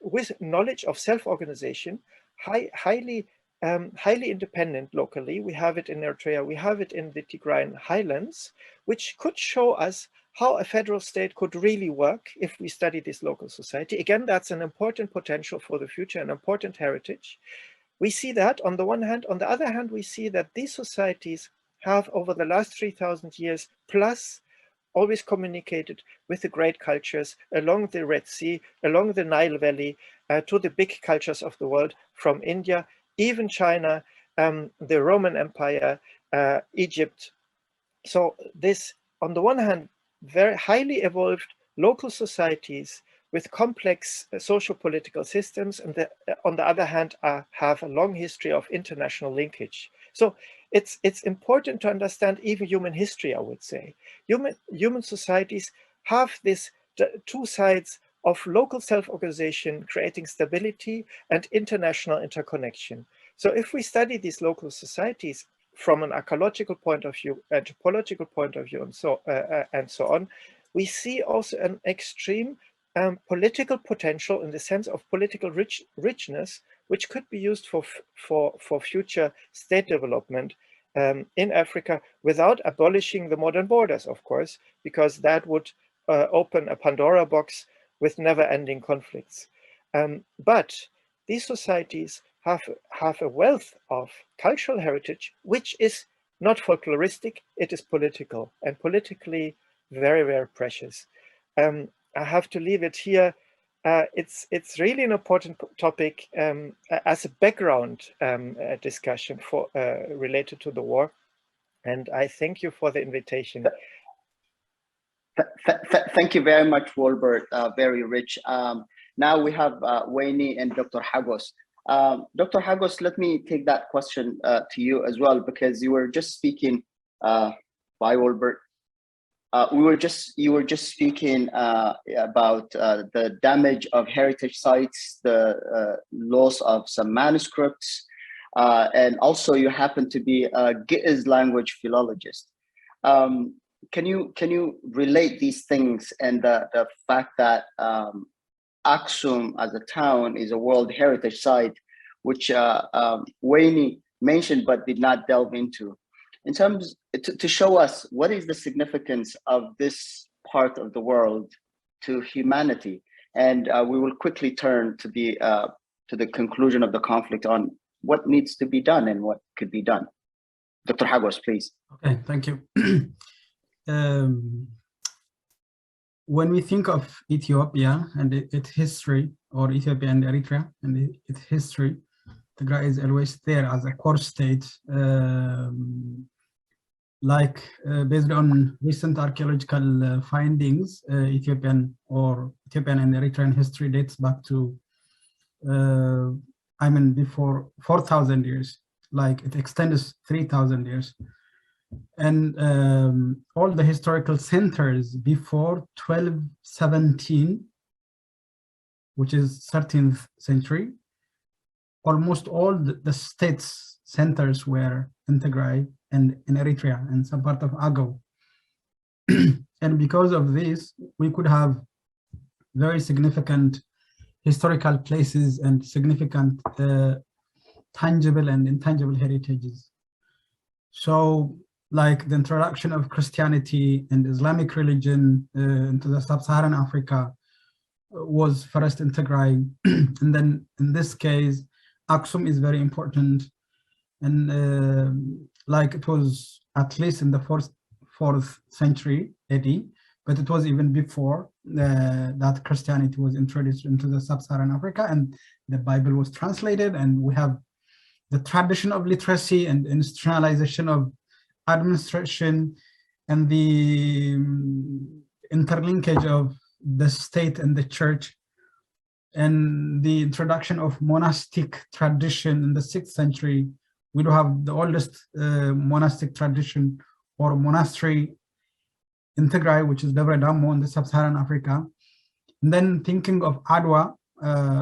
with knowledge of self-organization, highly independent locally. We have it in Eritrea, we have it in the Tigrayan highlands, which could show us how a federal state could really work if we study this local society. Again, that's an important potential for the future, an important heritage. We see that on the one hand. On the other hand, we see that these societies have, over the last 3,000 years plus, always communicated with the great cultures along the Red Sea, along the Nile Valley, to the big cultures of the world, from India, even China, the Roman Empire, Egypt. So this, on the one hand, very highly evolved local societies with complex socio-political systems, and on the other hand, have a long history of international linkage. So it's important to understand even human history, I would say. Human societies have this two sides of local self-organization, creating stability, and international interconnection. So if we study these local societies from an archaeological point of view, anthropological point of view, and so on, we see also an extreme political potential in the sense of political richness, which could be used for future state development in Africa without abolishing the modern borders, of course, because that would open a Pandora box with never-ending conflicts. But these societies have a wealth of cultural heritage, which is not folkloristic, it is political, and politically very, very precious. I have to leave it here. It's really an important topic as a background discussion for related to the war. And I thank you for the invitation. Thank you very much, Wolbert. Very rich. Now we have Weyni and Dr. Hagos. Dr. Hagos, let me take that question to you as well, because you were just speaking, by Wolbert. You were just speaking about the damage of heritage sites, the loss of some manuscripts, and also you happen to be a Giz language philologist. Can you relate these things and the fact that Aksum as a town is a World Heritage Site, which Weyni mentioned but did not delve into, in terms to show us what is the significance of this part of the world to humanity, and we will quickly turn to the conclusion of the conflict on what needs to be done and what could be done. Dr. Hagos, please. Okay, thank you. When we think of Ethiopia and its history, or Ethiopia and Eritrea and its history, Tigray is always there as a core state. Based on recent archaeological findings, Ethiopian and Eritrean history dates back to, before 4,000 years, like it extends 3,000 years. And all the historical centers before 1217, which is 13th century, almost all the states centers were in Tigray and in Eritrea and some part of Hagos. And because of this, we could have very significant historical places and significant tangible and intangible heritages. So, like the introduction of Christianity and Islamic religion into the sub-Saharan Africa was first in Tigray. And then in this case, Aksum is very important. And like it was at least in the 4th century AD, but it was even before that Christianity was introduced into the sub-Saharan Africa and the Bible was translated, and we have the tradition of literacy and institutionalization of administration and the interlinkage of the state and the church, and the introduction of monastic tradition in the 6th century. We do have the oldest monastic tradition or monastery in Tigray, which is Debre Damo in the sub-Saharan Africa. And then thinking of Adwa,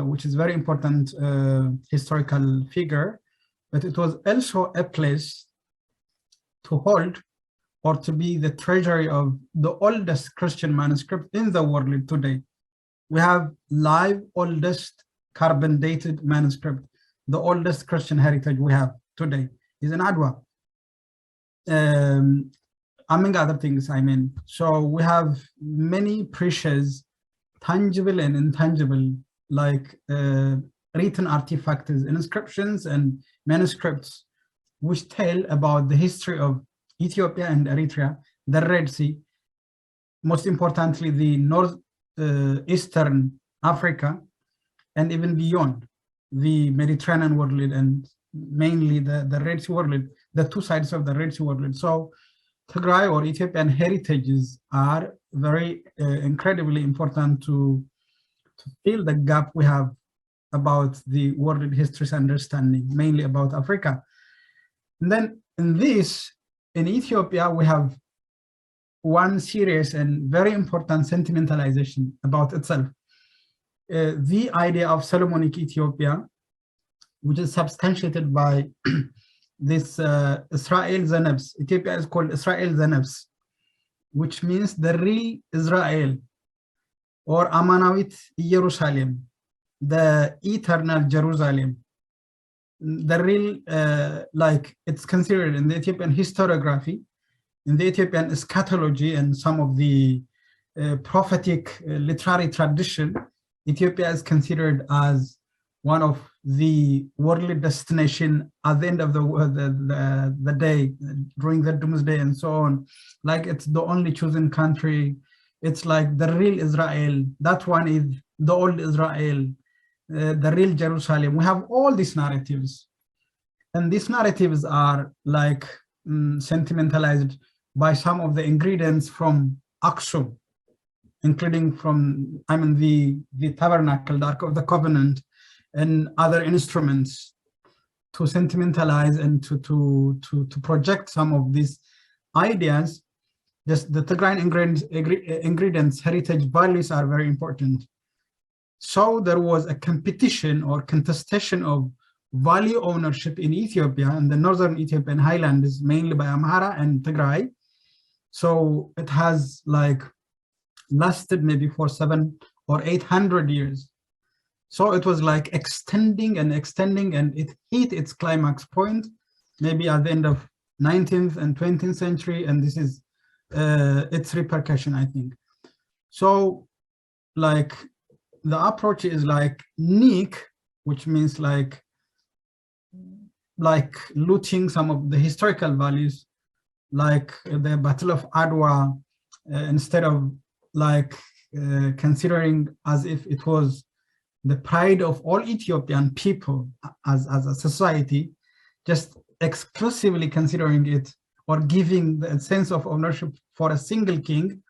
which is very important historical figure, but it was also a place to hold or to be the treasury of the oldest Christian manuscript in the world today. We have live oldest carbon dated manuscript. The oldest Christian heritage we have today is in Adwa. Among other things, So we have many precious, tangible and intangible, like written artifacts, inscriptions and manuscripts, which tell about the history of Ethiopia and Eritrea, the Red Sea, most importantly, the Northeastern Africa, and even beyond the Mediterranean world and mainly the Red Sea world, the two sides of the Red Sea world. So Tigray or Ethiopian heritages are very incredibly important to to fill the gap we have about the world history's understanding, mainly about Africa. And then in Ethiopia, we have one serious and very important sentimentalization about itself. The idea of Solomonic Ethiopia, which is substantiated by this Israel Zanebs. Ethiopia is called Israel Zanebs, which means the real Israel, or Amanawit Jerusalem, the eternal Jerusalem. The real, like it's considered in the Ethiopian historiography, in the Ethiopian eschatology, and some of the prophetic literary tradition, Ethiopia is considered as one of the worldly destination at the end of the day, during the doomsday and so on. Like it's the only chosen country. It's like the real Israel. That one is the old Israel, the real Jerusalem. We have all these narratives. And these narratives are like sentimentalized by some of the ingredients from Aksum, including from, the tabernacle, the Ark of the Covenant, and other instruments to sentimentalize and to project some of these ideas. Just the Tigrayan ingredients, heritage values are very important. So there was a competition or contestation of value ownership in Ethiopia, and the northern Ethiopian highlands, mainly by Amhara and Tigray. So it has like lasted maybe for 700 or 800 years. So it was like extending and extending, and it hit its climax point maybe at the end of 19th and 20th century, and this is its repercussion, I think. So like the approach is like Nik, which means like looting some of the historical values, like the Battle of Adwa, instead of like considering as if it was the pride of all Ethiopian people as a society, just exclusively considering it or giving the sense of ownership for a single king,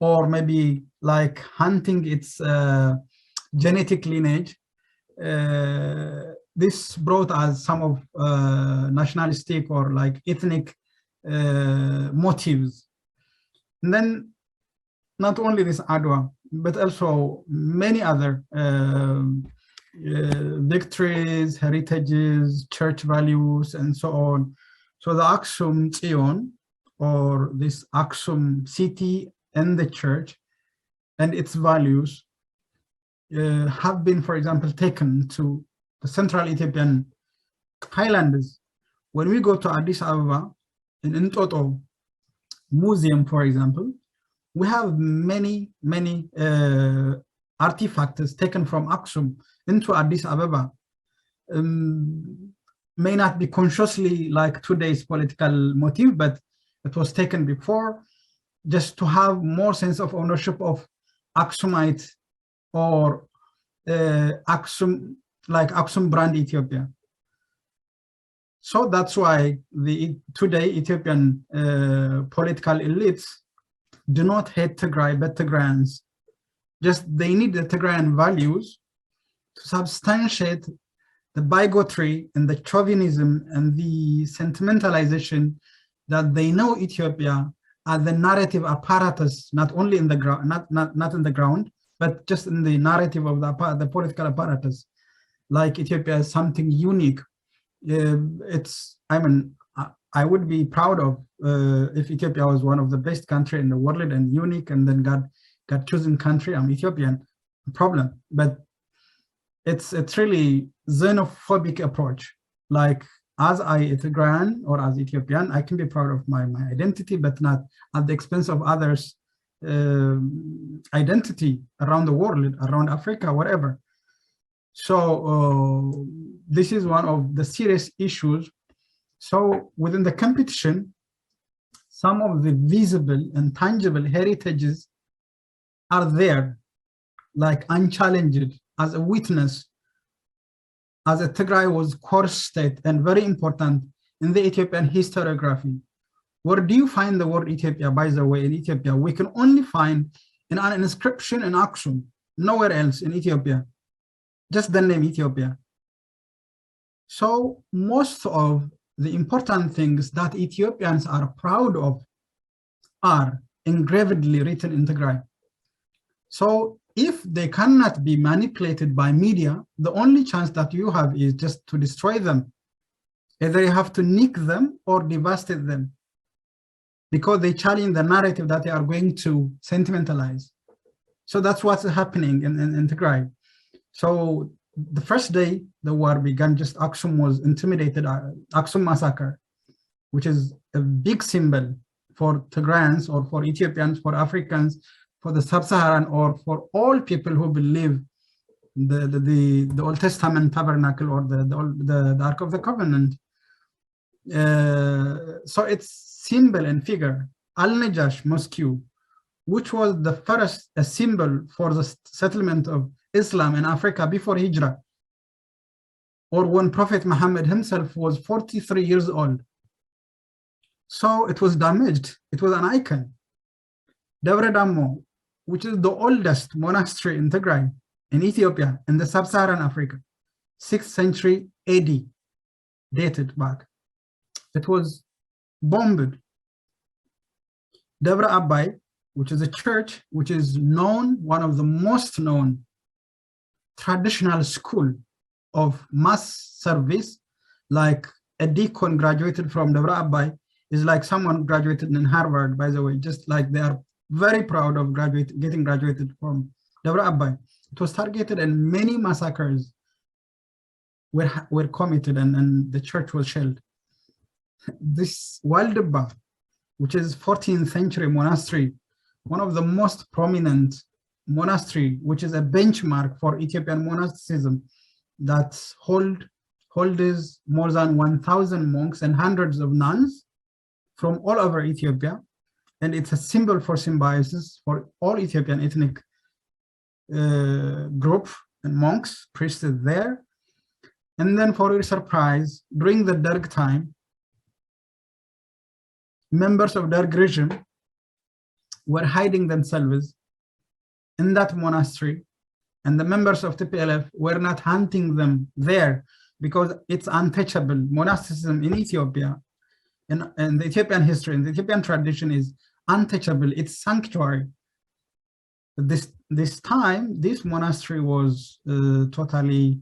or maybe like hunting its genetic lineage. This brought us some of nationalistic or like ethnic motives. And then not only this Adwa, but also many other victories, heritages, church values, and so on. So the Aksum Zion, or this Aksum city and the church and its values have been, for example, taken to the central Ethiopian highlands. When we go to Addis Ababa, in Entoto Museum, for example, we have many artifacts taken from Aksum into Addis Ababa. May not be consciously like today's political motive, but it was taken before, just to have more sense of ownership of Aksumite or Aksum, like Aksum brand Ethiopia. So that's why today Ethiopian political elites do not hate Tigray, but Tigrayans. Just they need the Tigrayan values to substantiate the bigotry and the chauvinism and the sentimentalization that they know Ethiopia as the narrative apparatus, not only in the ground, not in the ground, but just in the narrative of the political apparatus. Like Ethiopia is something unique. I would be proud of if Ethiopia was one of the best country in the world and unique, and then got chosen country. I'm Ethiopian, no problem. But it's really xenophobic approach. Like as a Tigrayan or as Ethiopian, I can be proud of my identity, but not at the expense of others' identity around the world, around Africa, whatever. So this is one of the serious issues. So within the competition, some of the visible and tangible heritages are there, like unchallenged as a witness, as a Tigray was core state and very important in the Ethiopian historiography. Where do you find the word Ethiopia, by the way, in Ethiopia? We can only find in an inscription in Aksum, nowhere else in Ethiopia, just the name Ethiopia. So most of the important things that Ethiopians are proud of are engravedly written in Tigray. So if they cannot be manipulated by media, the only chance that you have is just to destroy them. Either you have to nick them or devastate them, because they challenge the narrative that they are going to sentimentalize. So that's what's happening in Tigray. So the first day the war began, just Aksum was intimidated, Aksum massacre, which is a big symbol for Tigrayans or for Ethiopians, for Africans, for the sub-Saharan, or for all people who believe the Old Testament tabernacle or the Ark of the Covenant. So it's symbol and figure. Al-Najash Mosque, which was the first symbol for the settlement of Islam in Africa before Hijrah, or when Prophet Muhammad himself was 43 years old. So it was damaged. It was an icon. Debre Damo, which is the oldest monastery in Tigray, in Ethiopia, in the sub-Saharan Africa, 6th century AD, dated back. It was bombed. Debre Abay, which is a church, which is known, one of the most known traditional school of mass service, like a deacon graduated from Debre Abay is like someone graduated in Harvard, by the way, just like they are very proud of getting graduated from Debre Abay. It was targeted and many massacres were committed, and the church was shelled. This Waldeba, which is 14th century monastery, one of the most prominent monastery, which is a benchmark for Ethiopian monasticism, that holds more than 1,000 monks and hundreds of nuns from all over Ethiopia. And it's a symbol for symbiosis for all Ethiopian ethnic group and monks, priests there. And then for your surprise, during the Derg time, members of Derg regime were hiding themselves in that monastery, and the members of TPLF were not hunting them there because it's untouchable. Monasticism in Ethiopia, in the Ethiopian history, in the Ethiopian tradition, is untouchable. It's sanctuary. This time, this monastery was totally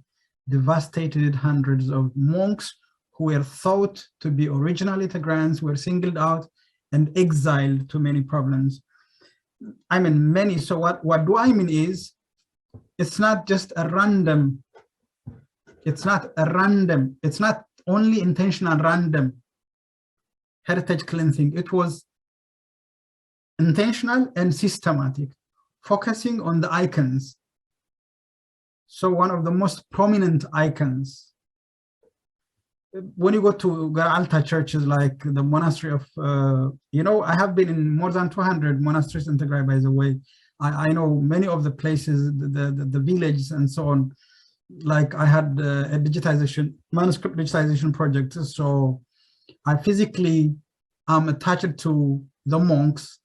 devastated. Hundreds of monks who were thought to be originally Tigrayans were singled out and exiled to many problems. I mean, many. So what do I mean is, it's not just a random, it's not only intentional random heritage cleansing. It was intentional and systematic, focusing on the icons. So one of the most prominent icons, when you go to Garalta churches, like the monastery of, I have been in more than 200 monasteries in Tigray, by the way. I know many of the places, the villages and so on. Like I had a manuscript digitization project. So I physically am attached to the monks.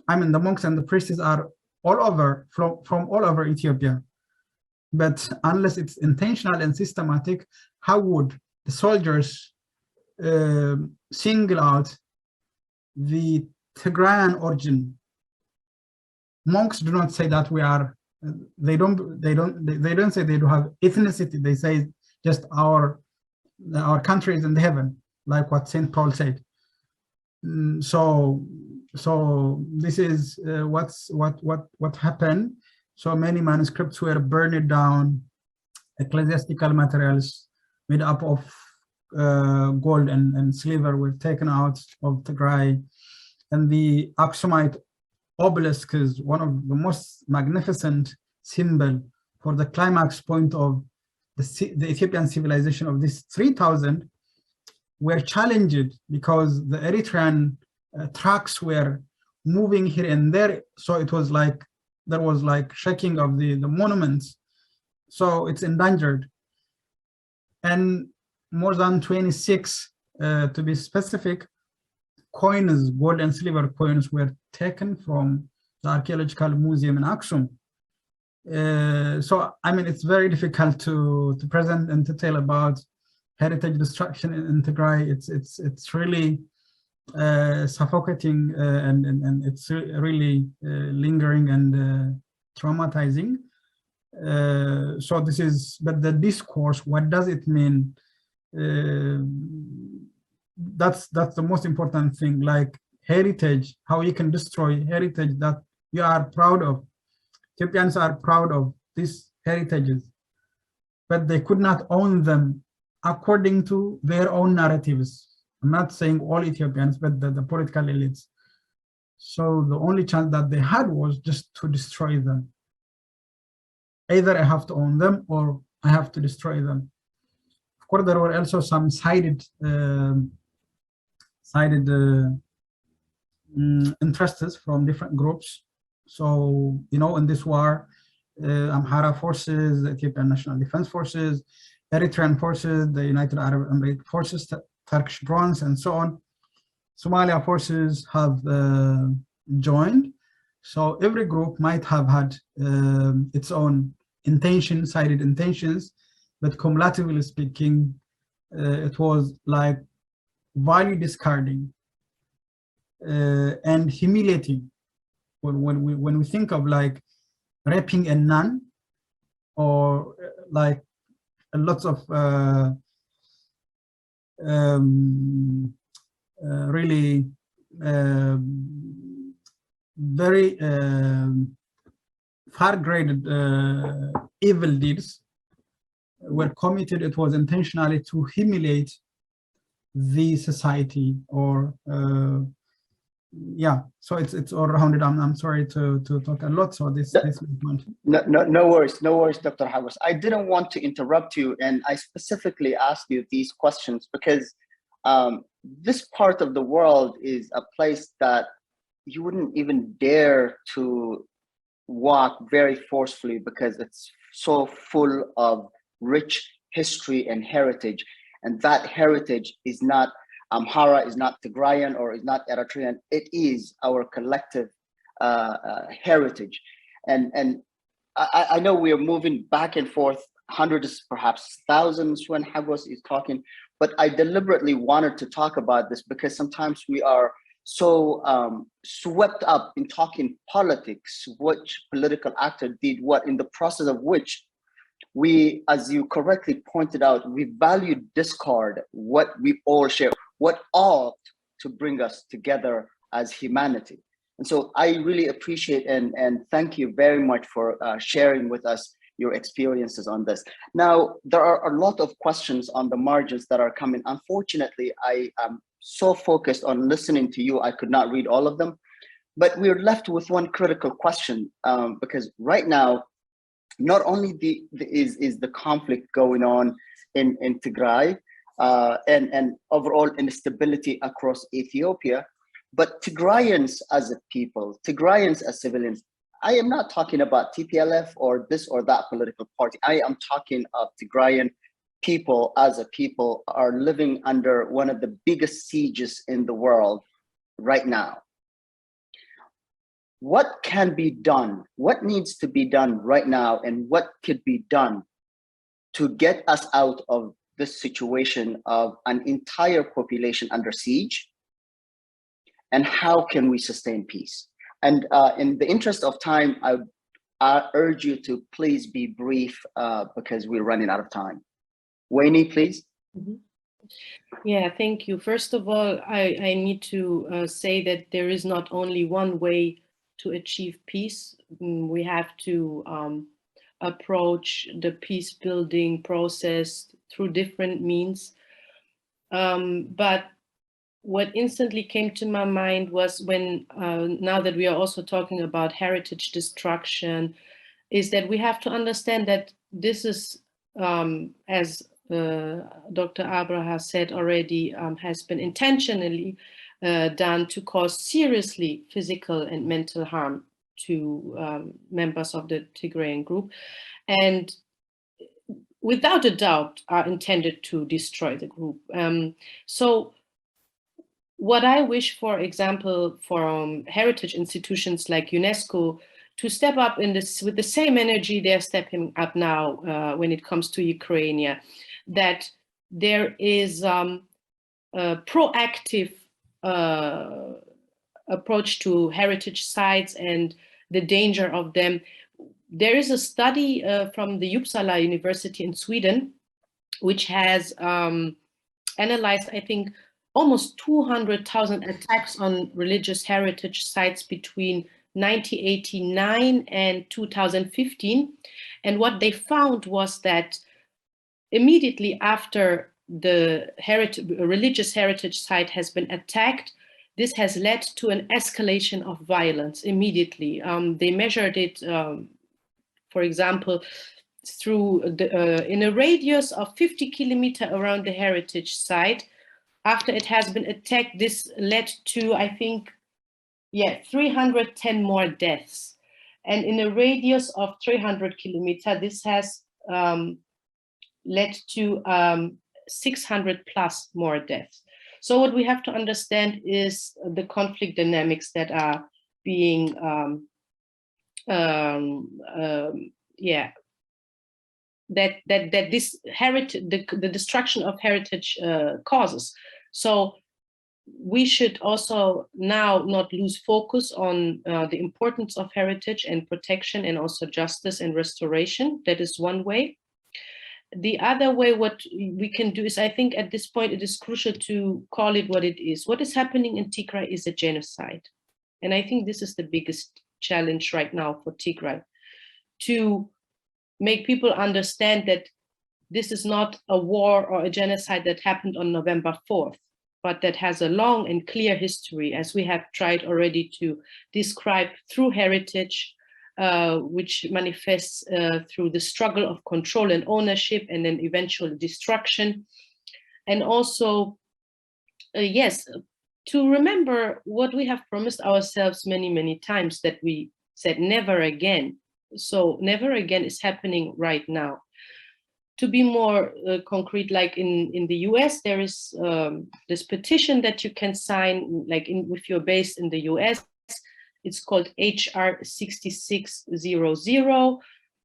I mean, the monks and the priests are all over, from all over Ethiopia. But unless it's intentional and systematic, how would the soldiers single out the Tigrayan origin? Monks do not say that we are. They don't say they do have ethnicity. They say just our country is in the heaven, like what Saint Paul said. So this is what happened. So many manuscripts were burned down. Ecclesiastical materials made up of gold and silver were taken out of Tigray, and the Aksumite obelisk is one of the most magnificent symbol for the climax point of the Ethiopian civilization of this 3000 were challenged because the Eritrean tracks were moving here and there. So it was like, there was like shaking of the monuments. So it's endangered. And more than 26, to be specific, coins, gold and silver coins were taken from the archaeological museum in Aksum. So, I mean, it's very difficult to present in detail about heritage destruction in Tigray. It's really suffocating and it's really lingering and traumatizing. So this is, but the discourse, what does it mean? That's the most important thing, like heritage, how you can destroy heritage that you are proud of. Ethiopians are proud of these heritages, but they could not own them according to their own narratives. I'm not saying all Ethiopians, but the political elites. So the only chance that they had was just to destroy them. Either I have to own them or I have to destroy them. Of course, there were also some sided interests from different groups. So, you know, in this war, Amhara forces, the Ethiopian National Defense Forces, Eritrean forces, the United Arab Emirates forces, Turkish drones, and so on. Somalia forces have joined. So every group might have had its own intentions, sided intentions, but cumulatively speaking, it was like value discarding and humiliating. When we think of like raping a nun, or like lots of really very far-graded evil deeds were committed, it was intentionally to humiliate the society, or yeah, so it's all rounded. I'm sorry to talk a lot, so this point. No worries, no worries, Dr. Hagos. I didn't want to interrupt you, and I specifically asked you these questions because this part of the world is a place that you wouldn't even dare to walk very forcefully because it's so full of rich history and heritage, and that heritage is not Amhara, is not Tigrayan, or is not Eritrean. It is our collective heritage. And I know we are moving back and forth, hundreds, perhaps thousands when Hagos is talking, but I deliberately wanted to talk about this because sometimes we are so swept up in talking politics, which political actor did what, in the process of which we, as you correctly pointed out, we value discard what we all share, what ought to bring us together as humanity. And so I really appreciate and thank you very much for sharing with us your experiences on this. Now, there are a lot of questions on the margins that are coming. Unfortunately, I am so focused on listening to you, I could not read all of them, but we're left with one critical question because right now, not only is the conflict going on in Tigray and overall instability across Ethiopia, but Tigrayans as a people, Tigrayans as civilians, I am not talking about TPLF or this or that political party. I am talking of Tigrayan people as a people are living under one of the biggest sieges in the world right now. What can be done? What needs to be done right now? And what could be done to get us out of this situation of an entire population under siege? And how can we sustain peace? And in the interest of time, I urge you to please be brief because we're running out of time. Weyni, please. Mm-hmm. Yeah, thank you. First of all, I need to say that there is not only one way to achieve peace. We have to approach the peace building process through different means. But what instantly came to my mind was when, now that we are also talking about heritage destruction, is that we have to understand that this is, as Dr. Abrha has said already, has been intentionally done to cause seriously physical and mental harm to members of the Tigrayan group, and without a doubt are intended to destroy the group. So what I wish, for example, for heritage institutions like UNESCO to step up in this with the same energy they're stepping up now when it comes to Ukraine, that there is a proactive approach to heritage sites and the danger of them. There is a study from the Uppsala University in Sweden, which has analyzed, I think, almost 200,000 attacks on religious heritage sites between 1989 and 2015. And what they found was that immediately after the religious heritage site has been attacked, this has led to an escalation of violence immediately. They measured it, for example, through in a radius of 50 kilometers around the heritage site. After it has been attacked, this led to, I think, 310 more deaths. And in a radius of 300 kilometers, this has led to 600 plus more deaths. So what we have to understand is the conflict dynamics that are being, that this heritage, the destruction of heritage causes. So we should also now not lose focus on the importance of heritage and protection, and also justice and restoration. That is one way. The other way, what we can do is, I think at this point, it is crucial to call it what it is. What is happening in Tigray is a genocide. And I think this is the biggest challenge right now for Tigray, to make people understand that this is not a war or a genocide that happened on November 4th, but that has a long and clear history, as we have tried already to describe through heritage, which manifests through the struggle of control and ownership, and then eventual destruction. And also, yes, to remember what we have promised ourselves many, many times, that we said never again. So never again is happening right now. To be more concrete, like in the US, there is this petition that you can sign, like if you're based in the US, it's called HR 6600.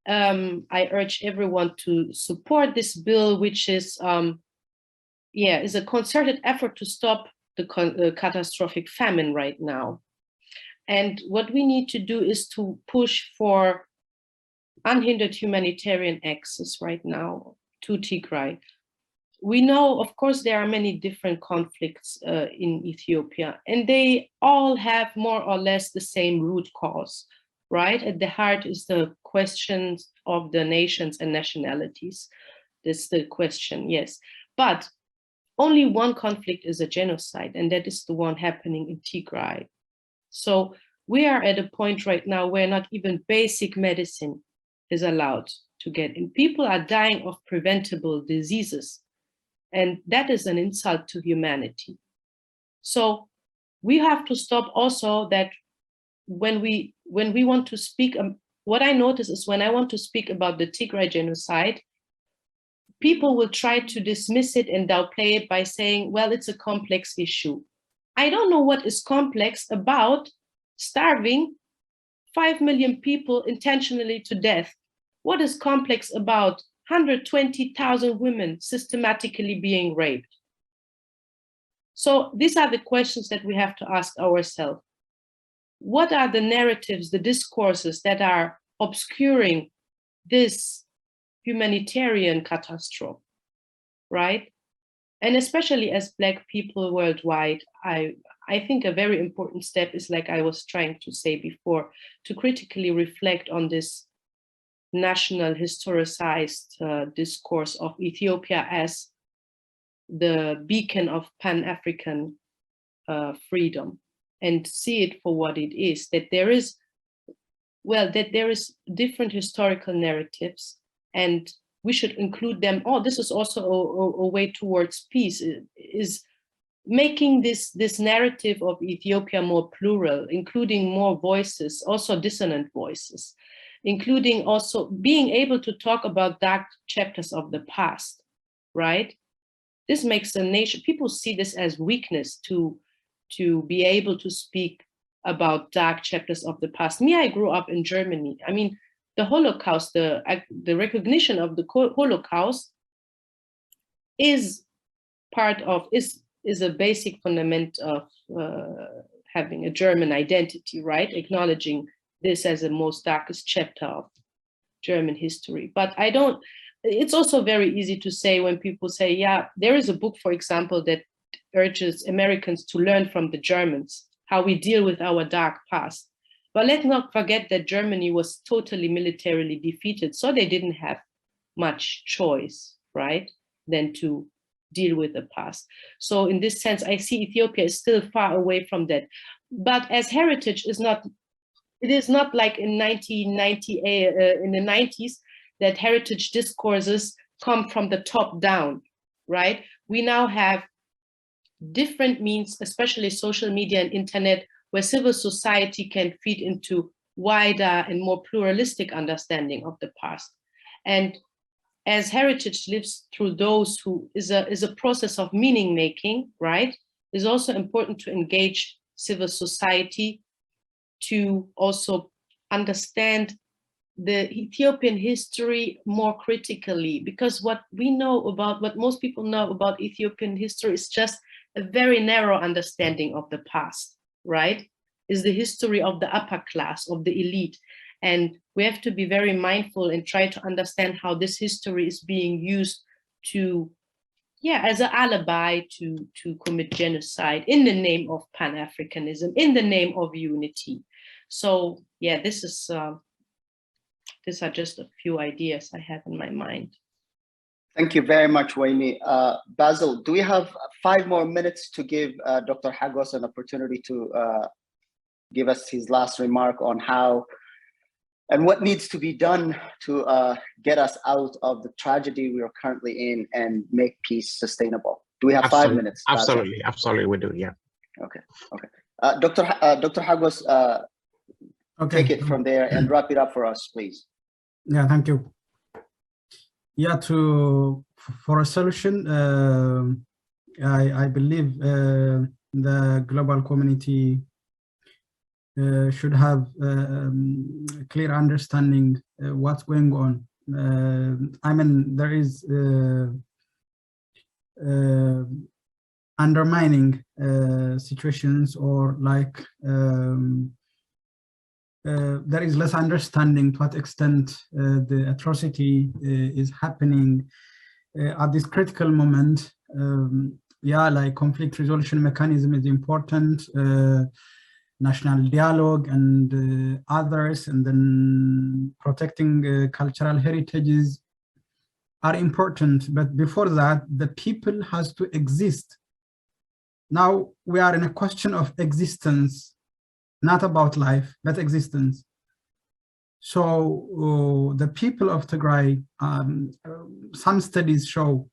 I urge everyone to support this bill, which is, is a concerted effort to stop the catastrophic famine right now. And what we need to do is to push for unhindered humanitarian access right now to Tigray. We know, of course, there are many different conflicts in Ethiopia, and they all have more or less the same root cause, right? At the heart is the questions of the nations and nationalities. That's the question, yes. But only one conflict is a genocide, and that is the one happening in Tigray. So we are at a point right now where not even basic medicine is allowed to get in. People are dying of preventable diseases, and that is an insult to humanity. So we have to stop also that when we want to speak, what I notice is when I want to speak about the Tigray genocide, people will try to dismiss it and downplay it by saying, well, it's a complex issue. I don't know what is complex about starving 5 million people intentionally to death. What is complex about 120,000 women systematically being raped? So these are the questions that we have to ask ourselves. What are the narratives, the discourses that are obscuring this humanitarian catastrophe, right? And especially as Black people worldwide, I think a very important step is, like I was trying to say before, to critically reflect on this national historicized discourse of Ethiopia as the beacon of Pan-African freedom, and see it for what it is, that there is, different historical narratives, and we should include them all. This is also a way towards peace, is making this narrative of Ethiopia more plural, including more voices, also dissonant voices, including also being able to talk about dark chapters of the past, right? This makes a nation, people see this as weakness to be able to speak about dark chapters of the past. Me, I grew up in Germany. I mean, the Holocaust, the recognition of the Holocaust is part of, is a basic fundament of having a German identity, right? Acknowledging this as the most darkest chapter of German history. But I don't, it's also very easy to say when people say, yeah, there is a book, for example, that urges Americans to learn from the Germans, how we deal with our dark past. But let's not forget that Germany was totally militarily defeated, so they didn't have much choice, right, than to deal with the past. So in this sense, I see Ethiopia is still far away from that. But as heritage is not, it is not like in 1990, in the 90s, that heritage discourses come from the top down, right? We now have different means, especially social media and internet, where civil society can feed into wider and more pluralistic understanding of the past. And as heritage lives through those who is a process of meaning making, right? It's also important to engage civil society to also understand the Ethiopian history more critically, because what we know about, what most people know about Ethiopian history is just a very narrow understanding of the past, right? Is the history of the upper class, of the elite. And we have to be very mindful and try to understand how this history is being used to, yeah, as an alibi to commit genocide in the name of Pan-Africanism, in the name of unity. So yeah, this is, these are just a few ideas I have in my mind. Thank you very much, Weyni. Basil, do we have 5 more minutes to give Dr. Hagos an opportunity to give us his last remark on how and what needs to be done to get us out of the tragedy we are currently in and make peace sustainable? Do we have 5 minutes? Basil? Absolutely, we do, yeah. Okay. Dr. Hagos, Okay. take it from there and wrap it up for us, please. Yeah, thank you. Yeah, for a solution, I believe the global community should have clear understanding what's going on. I mean, there is undermining situations, or like there is less understanding to what extent the atrocity is happening at this critical moment. Yeah, like conflict resolution mechanism is important, national dialogue and others, and then protecting cultural heritages are important. But before that, the people has to exist. Now we are in a question of existence, not about life, but existence. So the people of Tigray, some studies show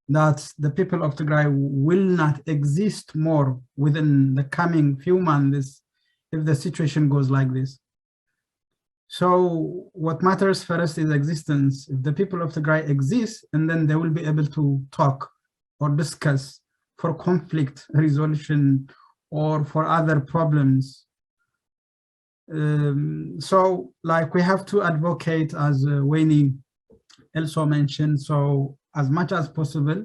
that the people of Tigray will not exist more within the coming few months if the situation goes like this. So what matters first is existence. If the people of Tigray exist, and then they will be able to talk or discuss for conflict resolution or for other problems. So like we have to advocate, as Weyni also mentioned, so as much as possible.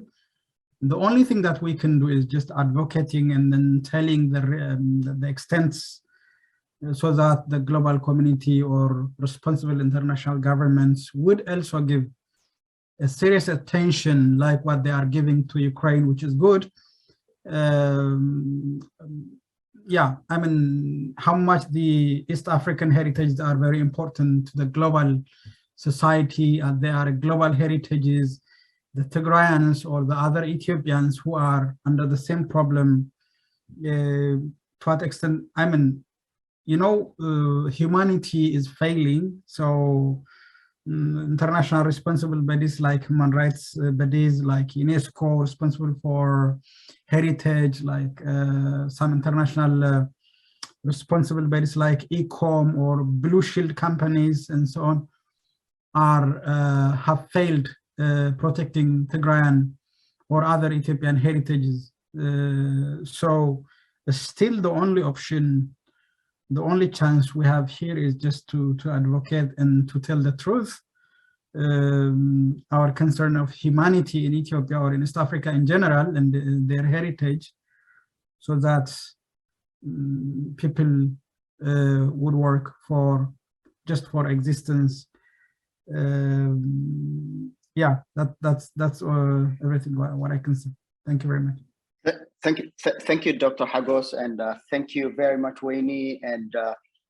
The only thing that we can do is just advocating and then telling the extents, so that the global community or responsible international governments would also give a serious attention like what they are giving to Ukraine, which is good. Yeah, I mean, how much the East African heritages are very important to the global society, and they are global heritages. The Tigrayans or the other Ethiopians who are under the same problem, to what extent, I mean, you know, humanity is failing. So international responsible bodies like human rights bodies like UNESCO, responsible for heritage, like some international responsible bodies like ECOM or Blue Shield companies and so on, are have failed protecting Tigrayan or other Ethiopian heritages. So still the only option the only chance we have here is just to advocate and to tell the truth. Our concern of humanity in Ethiopia or in East Africa in general and their heritage, so that people would work for just for existence. Yeah, that's everything what I can say. Thank you very much. Thank you, Dr. Hagos, and thank you very much, Weyni. And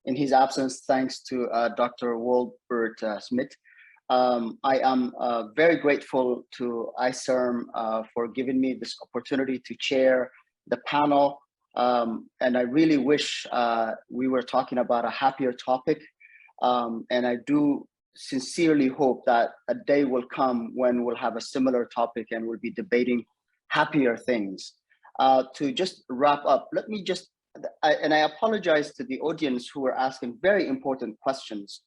in his absence, thanks to Dr. Wolbert Smidt. I am very grateful to ICERM for giving me this opportunity to chair the panel. And I really wish we were talking about a happier topic. And I do sincerely hope that a day will come when we'll have a similar topic and we'll be debating happier things. To just wrap up, let me just, and I apologize to the audience who were asking very important questions.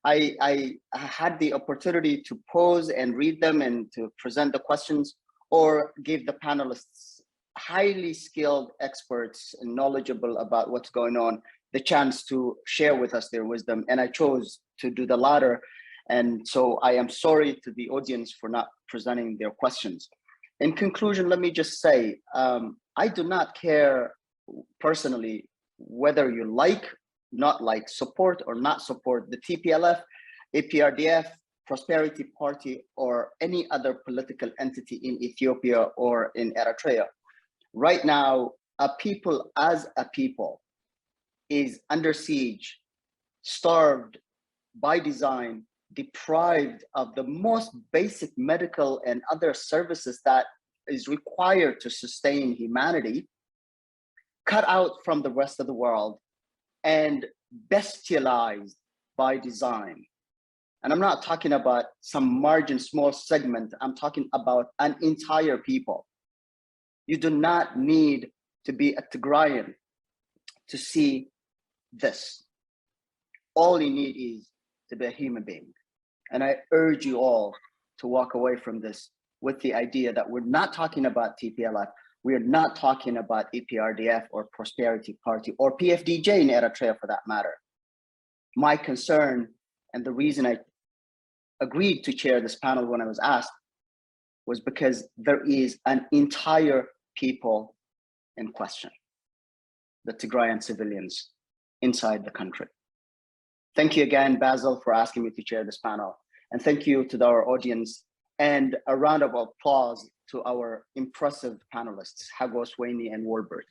I had the opportunity to pose and read them and to present the questions, or give the panelists, highly skilled experts and knowledgeable about what's going on, the chance to share with us their wisdom. And I chose to do the latter. And so I am sorry to the audience for not presenting their questions. In conclusion, let me just say, I do not care personally whether you not like, support or not support the TPLF, APRDF, Prosperity Party, or any other political entity in Ethiopia or in Eritrea. Right now, a people as a people is under siege, starved by design, deprived of the most basic medical and other services that is required to sustain humanity, cut out from the rest of the world, and bestialized by design. And I'm not talking about some margin, small segment. I'm talking about an entire people. You do not need to be a Tigrayan to see this. All you need is to be a human being. And I urge you all to walk away from this with the idea that we're not talking about TPLF, we're not talking about EPRDF or Prosperity Party or PFDJ in Eritrea for that matter. My concern, and the reason I agreed to chair this panel when I was asked, was because there is an entire people in question, the Tigrayan civilians inside the country. Thank you again, Basil, for asking me to chair this panel. And thank you to our audience, and a round of applause to our impressive panelists, Hagos, Weyni, and Wolbert.